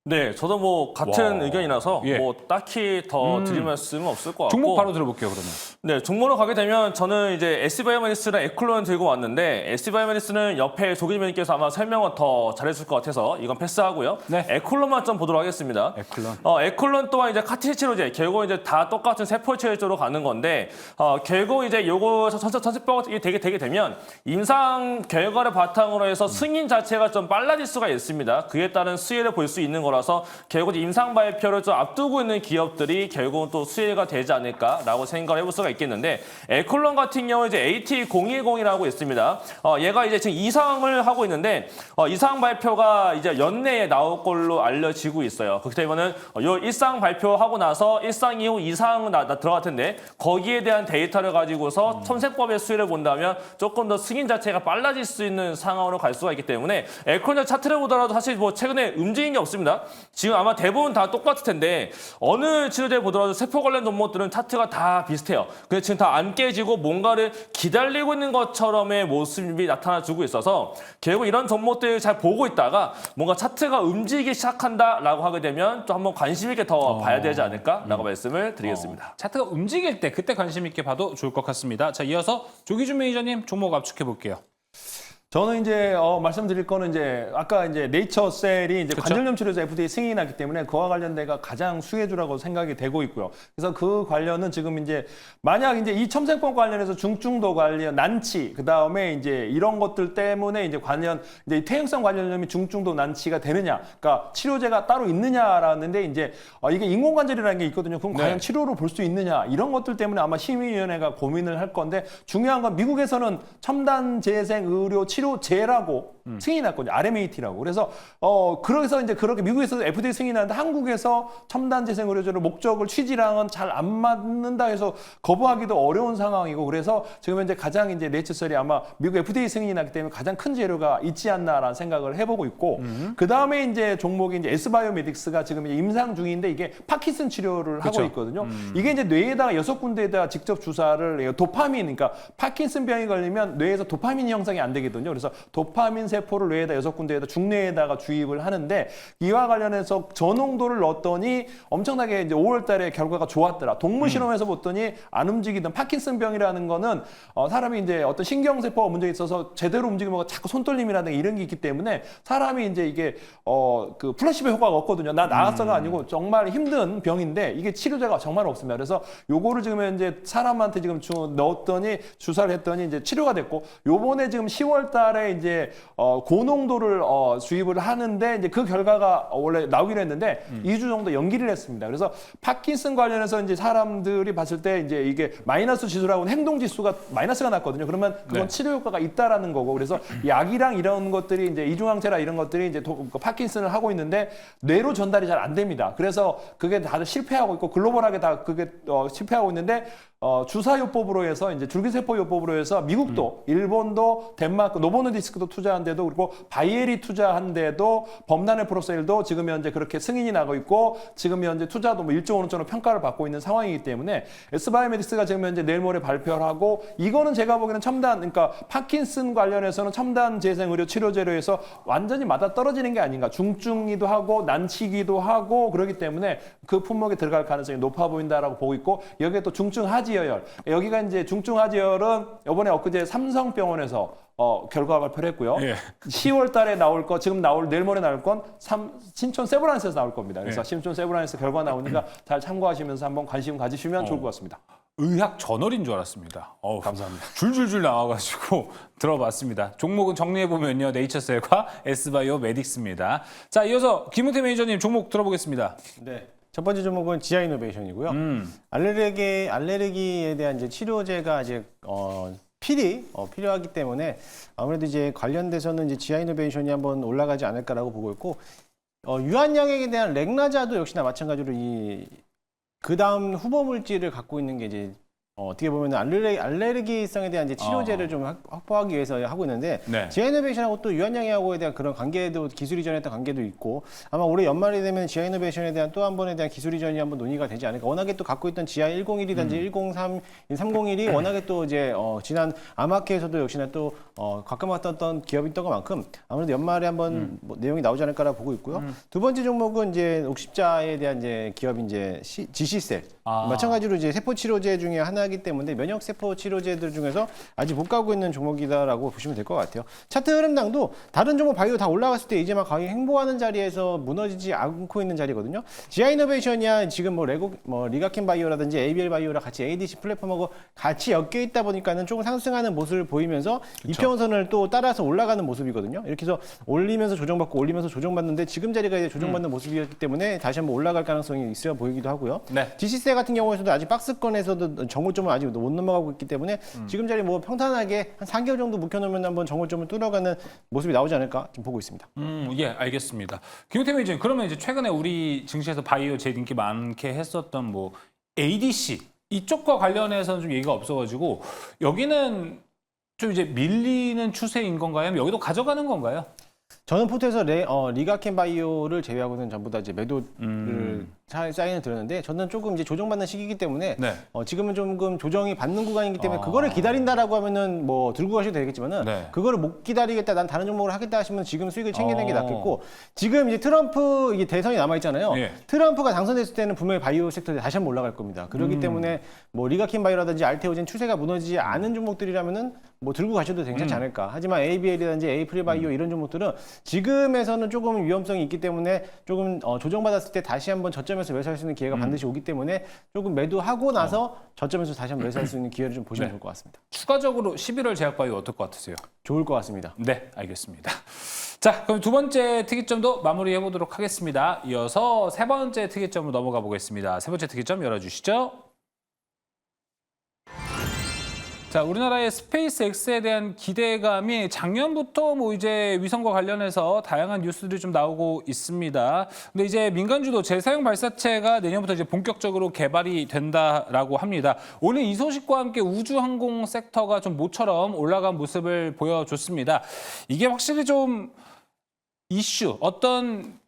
네, 저도 뭐 같은 와. 의견이라서 예. 뭐 딱히 더 드릴 말씀은 없을 것 같고. 종목 바로 들어볼게요, 그러면. 네, 종목으로 가게 되면 저는 이제 SC바이오메디스랑 에클론 들고 왔는데 SC바이오메디스는 옆에 조기님께서 아마 설명을 더 잘했을 것 같아서 이건 패스하고요. 네. 에클론만 좀 보도록 하겠습니다. 에클론. 에클론 또한 이제 카티시 치료제 결국 이제 다 똑같은 세포 치료제로 가는 건데 결국 이제 요거 선택법이 되게 되면 임상 결과를 바탕으로 해서 승인 자체가 좀 빨라질 수가 있습니다. 그에 따른 수혜를 볼 수 있는 거라서 결국 임상 발표를 좀 앞두고 있는 기업들이 결국은 또 수혜가 되지 않을까라고 생각을 해볼 수가 있겠는데 에클론 같은 경우 이제 AT010이라고 있습니다. 얘가 이제 지금 이상을 하고 있는데 이상 발표가 이제 연내에 나올 걸로 알려지고 있어요. 그렇기 때문에 요 일상 발표하고 나서 일상 이후 이상 들어갈 텐데 거기에 대한 데이터를 가지고서 첨세법의 수혜를 본다면 조금 더 승인 자체가 빨라질 수 있는 상황으로 갈 수가 있기 때문에 에클론 차트를 보더라도 사실 뭐 최근에 움직인 게 없습니다. 지금 아마 대부분 다 똑같을 텐데 어느 치료제 보더라도 세포 관련 종목들은 차트가 다 비슷해요. 근데 지금 다 안 깨지고 뭔가를 기다리고 있는 것처럼의 모습이 나타나주고 있어서 결국 이런 종목들 잘 보고 있다가 뭔가 차트가 움직이기 시작한다라고 하게 되면 또 한번 관심 있게 더 봐야 되지 않을까라고 말씀을 드리겠습니다. 차트가 움직일 때 그때 관심 있게 봐도 좋을 것 같습니다. 자, 이어서 조기준 매니저님 종목 압축해 볼게요. 저는 이제 말씀드릴 거는 이제 아까 이제 네이처셀이 이제 그쵸? 관절염 치료제 FDA 승인이 났기 때문에 그와 관련돼가 가장 수혜주라고 생각이 되고 있고요. 그래서 그 관련은 지금 이제 만약 이제 이 첨생법 관련해서 중증도 관련 난치 그 다음에 이제 이런 것들 때문에 이제 관련 이제 이 퇴행성 관절염이 중증도 난치가 되느냐, 그러니까 치료제가 따로 있느냐라는데 이제 이게 인공관절이라는 게 있거든요. 그럼 네. 과연 치료로 볼 수 있느냐 이런 것들 때문에 아마 심의위원회가 고민을 할 건데 중요한 건 미국에서는 첨단 재생 의료 치료제라고 승인이 났거든요. RMAT라고. 그래서 그래서 이제 그렇게 미국에서 FDA 승인이 났는데 한국에서 첨단 재생 의료제로 목적을 취지랑은 잘 안 맞는다 해서 거부하기도 어려운 상황이고 그래서 지금 현재 가장 이제 네이처셀이 아마 미국 FDA 승인이 났기 때문에 가장 큰 재료가 있지 않나라는 생각을 해보고 있고 그 다음에 이제 종목이 이제 S바이오메딕스가 지금 이제 임상 중인데 이게 파킨슨 치료를 그쵸. 하고 있거든요. 이게 이제 뇌에다가 6군데에다가 직접 주사를 해요. 도파민, 그러니까 파킨슨 병이 걸리면 뇌에서 도파민 형성이 안 되거든요. 그래서 도파민 세포를 뇌에다 6군데에다 중뇌에다가 주입을 하는데 이와 관련해서 저농도를 넣었더니 엄청나게 이제 5월 달에 결과가 좋았더라. 동물 실험에서 봤더니 안 움직이던 파킨슨 병이라는 거는 사람이 이제 어떤 신경세포가 문제가 있어서 제대로 움직이면 자꾸 손떨림이라든가 이런 게 있기 때문에 사람이 이제 이게 그 플라시보 효과가 없거든요. 나 나았어가 아니고 정말 힘든 병인데 이게 치료제가 정말 없습니다. 그래서 요거를 지금 이제 사람한테 지금 넣었더니 주사를 했더니 이제 치료가 됐고 요번에 지금 10월 달에 이제 고농도를 주입을 하는데 이제 그 결과가 원래 나오기로 했는데 2주 정도 연기를 했습니다. 그래서 파킨슨 관련해서 이제 사람들이 봤을 때 이제 이게 마이너스 지수라고는 행동 지수가 마이너스가 났거든요. 그러면 그건 네. 치료 효과가 있다라는 거고 그래서 약이랑 이런 것들이 이제 이중항체라 이런 것들이 이제 파킨슨을 하고 있는데 뇌로 전달이 잘 안 됩니다. 그래서 그게 다들 실패하고 있고 글로벌하게 다 그게 실패하고 있는데 주사요법으로 해서 이제 줄기세포요법으로 해서 미국도 일본도 덴마크 노보노디스크도 투자한데도 그리고 바이에리 투자한데도 범단의 프로셀도 지금 현재 그렇게 승인이 나고 있고 지금 현재 투자도 뭐 1조 원짜리 평가를 받고 있는 상황이기 때문에 S바이오메딕스가 지금 현재 내일 모레 발표를 하고 이거는 제가 보기에는 첨단 그러니까 파킨슨 관련해서는 첨단 재생 의료 치료제로 해서 완전히 맞아떨어지는 게 아닌가 중증이기도 하고 난치기도 하고 그렇기 때문에 그 품목에 들어갈 가능성이 높아 보인다라고 보고 있고 여기에 또 중증 하지혈 여기가 이제 중증 하지혈은 이번에 엊그제 삼성병원에서 결과 발표를 했고요. 예. 10월 달에 나올 거 지금 내일 모레 나올 건 신촌 세브란스에서 나올 겁니다. 그래서 예. 신촌 세브란스 결과 나오니까 잘 참고하시면서 한번 관심 가지시면 좋을 것 같습니다. 의학 저널인 줄 알았습니다. 감사합니다. 줄줄줄 나와가지고 들어봤습니다. 종목은 정리해보면요. 네이처셀과 S바이오메딕스입니다. 자, 이어서 김은태 매니저님 종목 들어보겠습니다. 네. 첫 번째 종목은 지아이노베이션이고요. 알레르기에 대한 이제 치료제가 이제 필요하기 때문에 아무래도 이제 관련돼서는 이제 지아이노베이션이 한번 올라가지 않을까라고 보고 있고 유한양액에 대한 렉나자도 역시나 마찬가지로 그 다음 후보 물질을 갖고 있는 게 이제 어떻게 보면 알레르기성에 대한 이제 치료제를 좀 확보하기 위해서 하고 있는데 네. 지아이노베이션하고 또 유한양해하고에 대한 그런 관계도 기술 이전했던 관계도 있고 아마 올해 연말이 되면 지아이노베이션에 대한 또 한 번에 대한 기술 이전이 한번 논의가 되지 않을까. 워낙에 또 갖고 있던 지아 101이든지 103, 301이 워낙에 또 이제 지난 아마케에서도 역시나 또 가까웠던 기업이 있던 것만큼 아무래도 연말에 한번 뭐 내용이 나오지 않을까라 보고 있고요. 두 번째 종목은 이제 녹십자에 대한 이제 기업이 이제 지시셀. 마찬가지로 이제 세포 치료제 중에 하나이기 때문에 면역 세포 치료제들 중에서 아직 못 가고 있는 종목이다라고 보시면 될 것 같아요. 차트 흐름당도 다른 종목 바이오 다 올라갔을 때 이제 막 거의 횡보하는 자리에서 무너지지 않고 있는 자리거든요. 지아이노베이션이야 지금 뭐 리가켄 바이오라든지 ABL 바이오랑 같이 ADC 플랫폼하고 같이 엮여 있다 보니까는 조금 상승하는 모습을 보이면서 이평선을 또 따라서 올라가는 모습이거든요. 이렇게 해서 올리면서 조정받고 올리면서 조정받는데 지금 자리가 이제 조정받는 모습이었기 때문에 다시 한번 올라갈 가능성이 있어 보이기도 하고요. 네. 지시세 같은 경우에서도 아직 박스권에서도 정고점을 아직 못 넘어가고 있기 때문에 지금 자리 뭐 평탄하게 한 4개월 정도 묵혀놓으면 한번 정고점을 뚫어가는 모습이 나오지 않을까 지금 보고 있습니다. 예, 알겠습니다. 김용태 매니저님, 그러면 이제 최근에 우리 증시에서 바이오 제일 인기 많게 했었던 뭐 ADC 이쪽과 관련해서는 좀 얘기가 없어가지고 여기는 좀 이제 밀리는 추세인 건가요? 아니면 여기도 가져가는 건가요? 저는 포트에서 리가켄 바이오를 제외하고는 전부 다 이제 매도를 사인을 드렸는데 저는 조금 이제 조정받는 시기이기 때문에 네. 지금은 조금 조정이 받는 구간이기 때문에 그거를 기다린다라고 하면은 뭐 들고 가셔도 되겠지만은 네. 그거를 못 기다리겠다, 난 다른 종목을 하겠다 하시면 지금 수익을 챙기는 게 낫겠고 지금 이제 트럼프 이게 대선이 남아 있잖아요. 예. 트럼프가 당선됐을 때는 분명히 바이오 섹터에 다시 한번 올라갈 겁니다. 그렇기 때문에 뭐 리가켄 바이오라든지 알테오젠 추세가 무너지지 않은 종목들이라면은 뭐 들고 가셔도 괜찮지 않을까. 하지만 ABL이라든지 에이프릴 바이오 이런 종목들은 지금에서는 조금 위험성이 있기 때문에 조금 조정받았을 때 다시 한번 저점에서 매수할 수 있는 기회가 반드시 오기 때문에 조금 매도하고 나서 저점에서 다시 한번 매수할 수 있는 기회를 좀 보시면 네. 좋을 것 같습니다. 추가적으로 11월 제약바이오 어떨 것 같으세요? 좋을 것 같습니다. 네, 알겠습니다. 자, 그럼 두 번째 특이점도 마무리해 보도록 하겠습니다. 이어서 세 번째 특이점으로 넘어가 보겠습니다. 세 번째 특이점 열어주시죠. 자, 우리나라의 스페이스 X에 대한 기대감이 작년부터 뭐 이제 위성과 관련해서 다양한 뉴스들이 좀 나오고 있습니다. 근데 이제 민간주도 재사용 발사체가 내년부터 이제 본격적으로 개발이 된다라고 합니다. 오늘 이 소식과 함께 우주항공 섹터가 좀 모처럼 올라간 모습을 보여줬습니다. 이게 확실히 좀 이슈, 어떤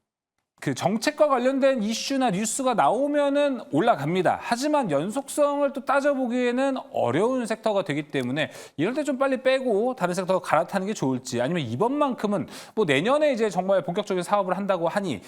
그 정책과 관련된 이슈나 뉴스가 나오면은 올라갑니다. 하지만 연속성을 또 따져보기에는 어려운 섹터가 되기 때문에 이럴 때 좀 빨리 빼고 다른 섹터로 갈아타는 게 좋을지, 아니면 이번만큼은 뭐 내년에 이제 정말 본격적인 사업을 한다고 하니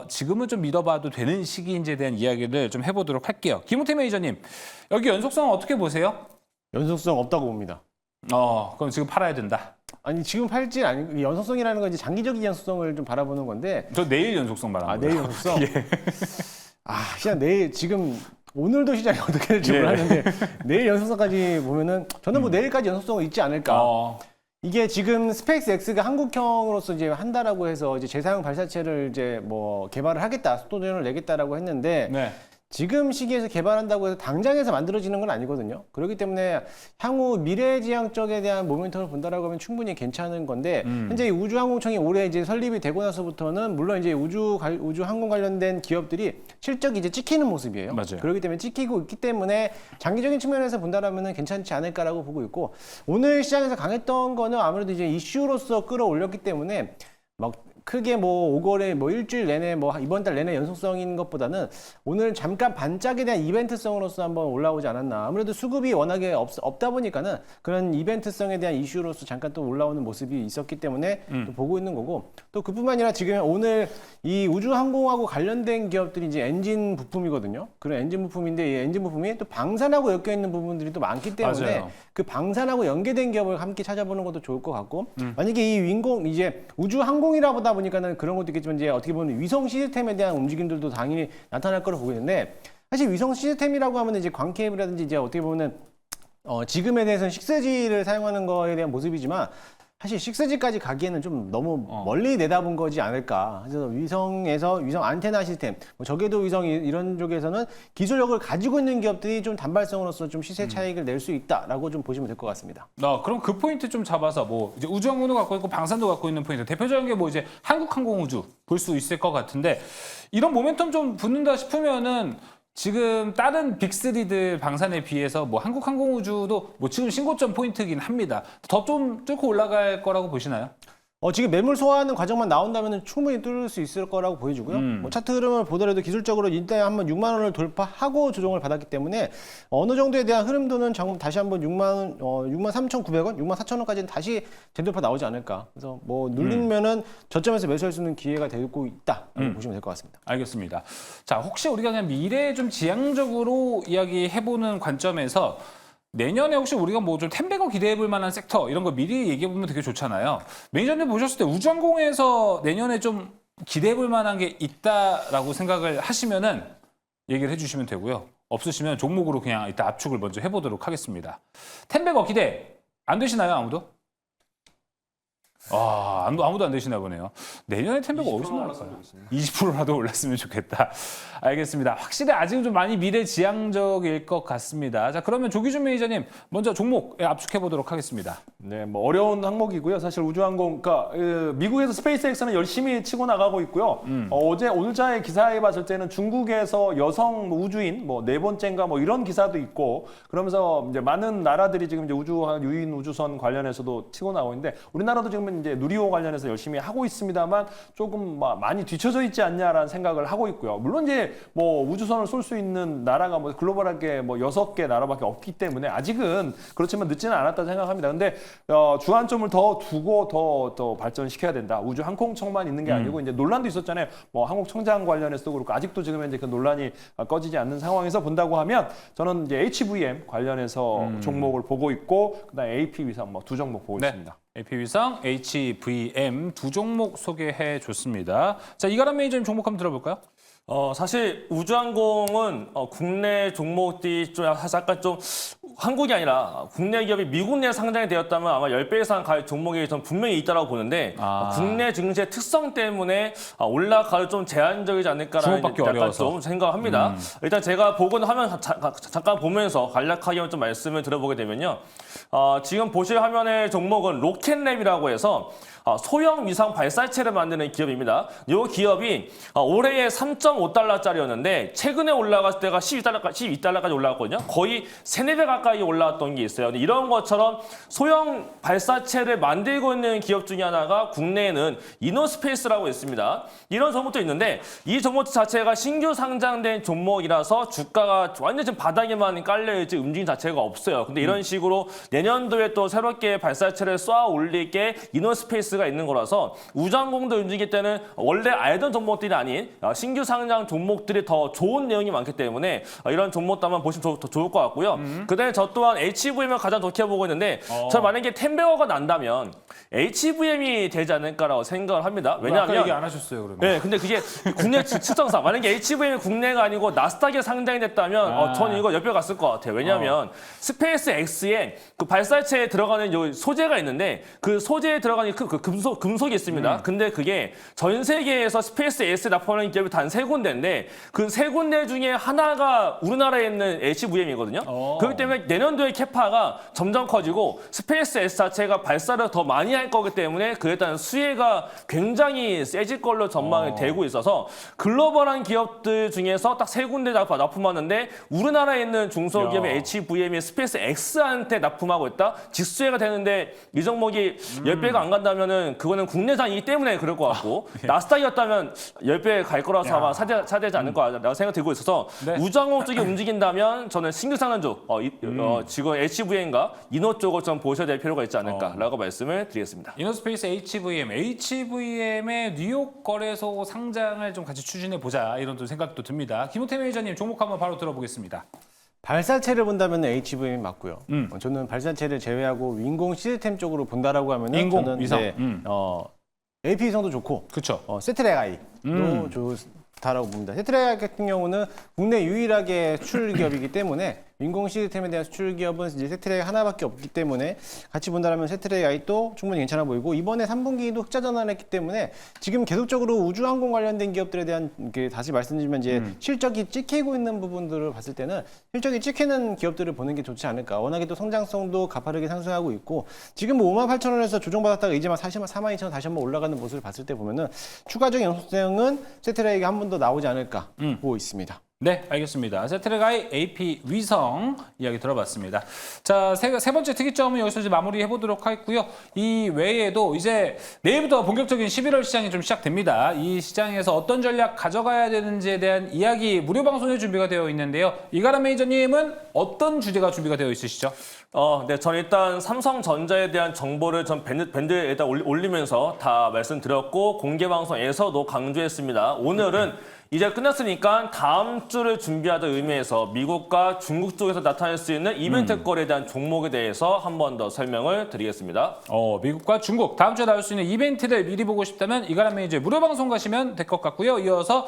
지금은 좀 믿어봐도 되는 시기인지에 대한 이야기를 좀 해보도록 할게요. 김용태 매니저님, 여기 연속성 어떻게 보세요? 연속성 없다고 봅니다. 그럼 지금 팔아야 된다. 아니 지금 팔지 아니 연속성이라는 건 이제 장기적인 연속성을 좀 바라보는 건데 저 내일 연속성 말하는 거예요. 내일 연속성. 그냥 내일 지금 오늘도 시장이 어떻게 될지 몰랐는데 내일 연속성까지 보면은 저는 뭐 내일까지 연속성은 있지 않을까. 이게 지금 스페이스 X가 한국형으로서 이제 한다라고 해서 이제 재사용 발사체를 이제 뭐 개발을 하겠다, 속도전을 내겠다라고 했는데. 네. 지금 시기에서 개발한다고 해서 당장에서 만들어지는 건 아니거든요. 그렇기 때문에 향후 미래지향 쪽에 대한 모멘텀을 본다라고 하면 충분히 괜찮은 건데 현재 이 우주항공청이 올해 이제 설립이 되고 나서부터는 물론 이제 우주항공 관련된 기업들이 실적이 이제 찍히는 모습이에요. 맞아요. 그렇기 때문에 찍히고 있기 때문에 장기적인 측면에서 본다라면은 괜찮지 않을까라고 보고 있고 오늘 시장에서 강했던 거는 아무래도 이제 이슈로서 끌어올렸기 때문에 막 크게 뭐 5거래 뭐 일주일 내내 뭐 이번 달 내내 연속성인 것보다는 오늘 잠깐 반짝에 대한 이벤트성으로서 한번 올라오지 않았나. 아무래도 수급이 워낙에 없다 보니까는 그런 이벤트성에 대한 이슈로서 잠깐 또 올라오는 모습이 있었기 때문에 또 보고 있는 거고 또 그뿐만 아니라 지금 오늘 이 우주항공하고 관련된 기업들이 이제 엔진 부품이거든요. 그런 엔진 부품인데 이 엔진 부품이 또 방산하고 엮여 있는 부분들이 또 많기 때문에 맞아요. 그 방산하고 연계된 기업을 함께 찾아보는 것도 좋을 것 같고 만약에 이 이제 우주항공이라 보다 보니까는 그런 것도 있겠지만 이제 어떻게 보면 위성 시스템에 대한 움직임들도 당연히 나타날 거로 보고 있는데 사실 위성 시스템이라고 하면 이제 광케이블이라든지 이제 어떻게 보면은 지금에 대해서는 6G를 사용하는 거에 대한 모습이지만 사실 6G까지 가기에는 좀 너무 멀리 내다본 거지 않을까. 그래서 위성 안테나 시스템, 뭐 저궤도 위성 이런 쪽에서는 기술력을 가지고 있는 기업들이 좀 단발성으로서 좀 시세 차익을 낼 수 있다라고 좀 보시면 될 것 같습니다. 그럼 그 포인트 좀 잡아서 뭐 이제 우주항공도 갖고 있고 방산도 갖고 있는 포인트, 대표적인 게 뭐 이제 한국항공우주 볼 수 있을 것 같은데 이런 모멘텀 좀 붙는다 싶으면은 지금 다른 빅3들 방산에 비해서 뭐 한국항공우주도 뭐 지금 신고점 포인트긴 합니다. 더 좀 뚫고 올라갈 거라고 보시나요? 지금 매물 소화하는 과정만 나온다면 충분히 뚫을 수 있을 거라고 보여지고요. 뭐 차트 흐름을 보더라도 기술적으로 일단 한번 6만 원을 돌파하고 조정을 받았기 때문에 어느 정도에 대한 흐름도는 다시 한번 6만 3,900원, 6만 4천 원까지는 다시 재돌파 나오지 않을까. 그래서 뭐 눌리면은 저점에서 매수할 수 있는 기회가 되고 있다라고 보시면 될 것 같습니다. 알겠습니다. 자, 혹시 우리가 그냥 미래에 좀 지향적으로 이야기해보는 관점에서 내년에 혹시 우리가 뭐 좀 텐베거 기대해볼 만한 섹터 이런 거 미리 얘기해보면 되게 좋잖아요. 매니저님 보셨을 때 우주항공에서 내년에 좀 기대해볼 만한 게 있다라고 생각을 하시면은 얘기를 해주시면 되고요. 없으시면 종목으로 그냥 이따 압축을 먼저 해보도록 하겠습니다. 텐베거 기대 안 되시나요, 아무도? 아무도 안 되시나 보네요. 내년에 텐베거 어디서 나올까요? 20%라도 올랐으면 좋겠다. 알겠습니다. 확실히 아직은 좀 많이 미래지향적일 것 같습니다. 자, 그러면 조기준 매니저님 먼저 종목 압축해 보도록 하겠습니다. 네, 뭐 어려운 항목이고요. 사실 우주항공, 그러니까 미국에서 스페이스X는 열심히 치고 나가고 있고요. 오늘자의 기사에 봤을 때는 중국에서 여성 우주인 뭐 네 번째인가 뭐 이런 기사도 있고 그러면서 이제 많은 나라들이 지금 이제 유인 우주선 관련해서도 치고 나오고 있는데 우리나라도 지금 이제 누리호 관련해서 열심히 하고 있습니다만 조금 많이 뒤쳐져 있지 않냐라는 생각을 하고 있고요. 물론 이제 뭐 우주선을 쏠 수 있는 나라가 뭐 글로벌하게 뭐 6개 나라밖에 없기 때문에 아직은 그렇지만 늦지는 않았다 생각합니다. 근데 주안점을 더 두고 더 발전시켜야 된다. 우주 항공청만 있는 게 아니고 이제 논란도 있었잖아요. 뭐 항공청장 관련해서도 그렇고 아직도 지금 이제 그 논란이 꺼지지 않는 상황에서 본다고 하면 저는 이제 HVM 관련해서 종목을 보고 있고 그다음에 AP 위상 뭐 두 종목 보고 있습니다. AP위성, HVM 두 종목 소개해 줬습니다. 자, 이가람 매니저님 종목 한번 들어볼까요? 사실 우주항공은 국내 종목들이 좀 약간 좀 한국이 아니라 국내 기업이 미국 내 상장이 되었다면 아마 10배 이상 갈 종목이 전 분명히 있다고 보는데 국내 증시의 특성 때문에 올라갈 좀 제한적이지 않을까라는 주목받기 약간 어려워서. 좀 생각합니다. 일단 제가 보고는 하면 잠깐 보면서 간략하게 좀 말씀을 들어보게 되면요. 지금 보실 화면의 종목은 로켓랩이라고 해서 소형 위상 발사체를 만드는 기업입니다. 이 기업이 올해에 3.5달러짜리였는데 최근에 올라갔을 때가 12달러까지 올라갔거든요. 거의 3, 4배 가까이 올라왔던 게 있어요. 근데 이런 것처럼 소형 발사체를 만들고 있는 기업 중에 하나가 국내에는 이노스페이스라고 있습니다. 이런 종목도 있는데 이 종목 자체가 신규 상장된 종목이라서 주가가 완전 지금 바닥에만 깔려있지 움직임 자체가 없어요. 근데 이런 식으로 내년도에 또 새롭게 발사체를 쏘아 올릴 게 이노스페이스가 있는 거라서 우주항공도 움직일 때는 원래 알던 종목들이 아닌 신규 상장 종목들이 더 좋은 내용이 많기 때문에 이런 종목도 한번 보시면 더 좋을 것 같고요. 그다음에 저 또한 HVM을 가장 좋게 보고 있는데 저 만약에 텐베거가 난다면 HVM이 되지 않을까라고 생각을 합니다. 왜냐하면 아까 얘기 안 하셨어요, 그러면. 네, 근데 그게 국내 측정상 만약에 HVM이 국내가 아니고 나스닥에 상장이 됐다면 저는 이거 옆에 갔을 것 같아요. 왜냐하면 스페이스 X에 그 발사체에 들어가는 요 소재가 있는데 그 소재에 들어가는 그 금속이 있습니다. 근데 그게 전 세계에서 스페이스 X에 납품하는 기업이 단 3군데인데 그 3군데 중에 하나가 우리나라에 있는 HVM이거든요. 그렇기 때문에 내년도에 캐파가 점점 커지고 스페이스 X 자체가 발사를 더 많이 할 거기 때문에 그에 따른 수혜가 굉장히 세질 걸로 전망이 되고 있어서 글로벌한 기업들 중에서 딱 3군데 납품하는데 우리나라에 있는 중소기업의 HVM이 스페이스 X한테 납품하고 있다? 직수혜가 되는데 이 종목이 10배가 안 간다면은 그거는 국내산이기 때문에 그럴 것 같고 나스닥이었다면 10배 갈 거라서 아마 차지하지 않을 거라고 생각이 들고 있어서 우주항공 쪽이 움직인다면 저는 신규 상장주 지금 HVM과 이노 쪽을 좀 보셔야 될 필요가 있지 않을까라고 말씀을 드리겠습니다. 이노스페이스 HVM의 뉴욕 거래소 상장을 좀 같이 추진해 보자 이런 또 생각도 듭니다. 김호태 매니저님 종목 한번 바로 들어보겠습니다. 발사체를 본다면 HVM이 맞고요. 저는 발사체를 제외하고 인공 시스템 쪽으로 본다라고 하면 인공 저는 위성. AP 위성도 좋고 그렇죠. 세트랙 I도 좋다라고 봅니다. 세트랙 I 같은 경우는 국내 유일하게 수출 기업이기 때문에 인공 시스템에 대한 수출 기업은 이제 세트랙 하나밖에 없기 때문에 같이 본다면 세트랙 I도 충분히 괜찮아 보이고 이번에 3분기도 흑자 전환을 했기 때문에 지금 계속적으로 우주항공 관련된 기업들에 대한 다시 말씀드리면 이제 실적이 찍히고 있는 부분들을 봤을 때는 실적이 찍히는 기업들을 보는 게 좋지 않을까. 워낙에 또 성장성도 가파르게 상승하고 있고 지금 뭐 58,000원에서 조정받았다가 이제 막 42,000원 다시 한번 올라가는 모습을 봤을 때 보면은 추가적인 연속성은 세트랙이 한 번 더 나오지 않을까 보고 있습니다. 네, 알겠습니다. 세트레가의 AP 위성 이야기 들어봤습니다. 자, 세 번째 특이점은 여기서 이제 마무리해 보도록 하겠고요. 이 외에도 이제 내일부터 본격적인 11월 시장이 좀 시작됩니다. 이 시장에서 어떤 전략 가져가야 되는지에 대한 이야기 무료 방송에 준비가 되어 있는데요. 이가람 매니저님은 어떤 주제가 준비가 되어 있으시죠? 네, 전 일단 삼성전자에 대한 정보를 전 밴드에다 올리면서 다 말씀드렸고 공개 방송에서도 강조했습니다. 오늘은 이제 끝났으니까 다음 주를 준비하다 의미에서 미국과 중국 쪽에서 나타날 수 있는 이벤트 거래에 대한 종목에 대해서 한 번 더 설명을 드리겠습니다. 미국과 중국 다음 주에 나올 수 있는 이벤트를 미리 보고 싶다면 이가람 매니저의 무료 방송 가시면 될 것 같고요. 이어서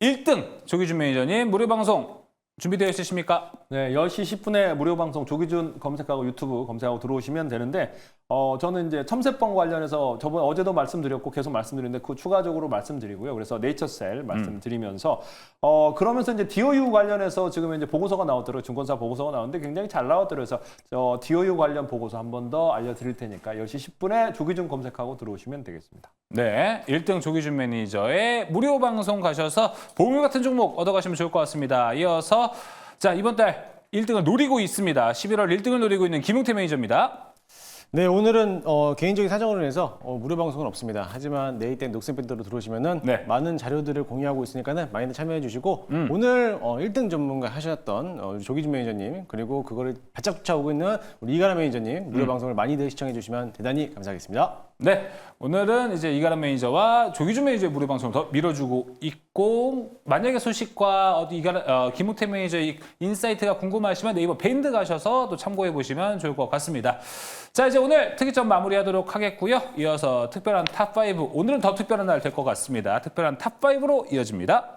1등 조기준 매니저님 무료 방송 준비되어 있으십니까? 네, 10시 10분에 무료 방송 조기준 검색하고 유튜브 검색하고 들어오시면 되는데 저는 이제 첨세법 관련해서 어제도 말씀드렸고 계속 말씀드리는데 그 추가적으로 말씀드리고요. 그래서 네이처셀 말씀드리면서 그러면서 이제 DOU 관련해서 지금 이제 보고서가 나왔더라고요. 증권사 보고서가 나오는데 굉장히 잘 나왔더라고요. 그래서 DOU 관련 보고서 한 번 더 알려드릴 테니까 10시 10분에 조기준 검색하고 들어오시면 되겠습니다. 네, 1등 조기준 매니저의 무료 방송 가셔서 보물 같은 종목 얻어가시면 좋을 것 같습니다. 이어서 자 이번 달 1등을 노리고 있습니다. 11월 1등을 노리고 있는 김용태 매니저입니다. 네, 오늘은 개인적인 사정으로 인해서 무료 방송은 없습니다. 하지만 내일땡 녹색밴드로 들어오시면은 네. 많은 자료들을 공유하고 있으니까는 많이들 참여해 주시고 오늘 1등 전문가 하셨던 조기준 매니저님 그리고 그거를 바짝 쫓아오고 있는 우리 이가람 매니저님 무료 방송을 많이들 시청해 주시면 대단히 감사하겠습니다. 네, 오늘은 이제 이가람 매니저와 조기준 매니저의 무료 방송을 더 밀어주고 있고 만약에 소식과 김용태 매니저의 인사이트가 궁금하시면 네이버 밴드 가셔서 또 참고해 보시면 좋을 것 같습니다. 자, 이제 오늘 특이점 마무리하도록 하겠고요. 이어서 특별한 탑5, 오늘은 더 특별한 날 될 것 같습니다. 특별한 탑5로 이어집니다.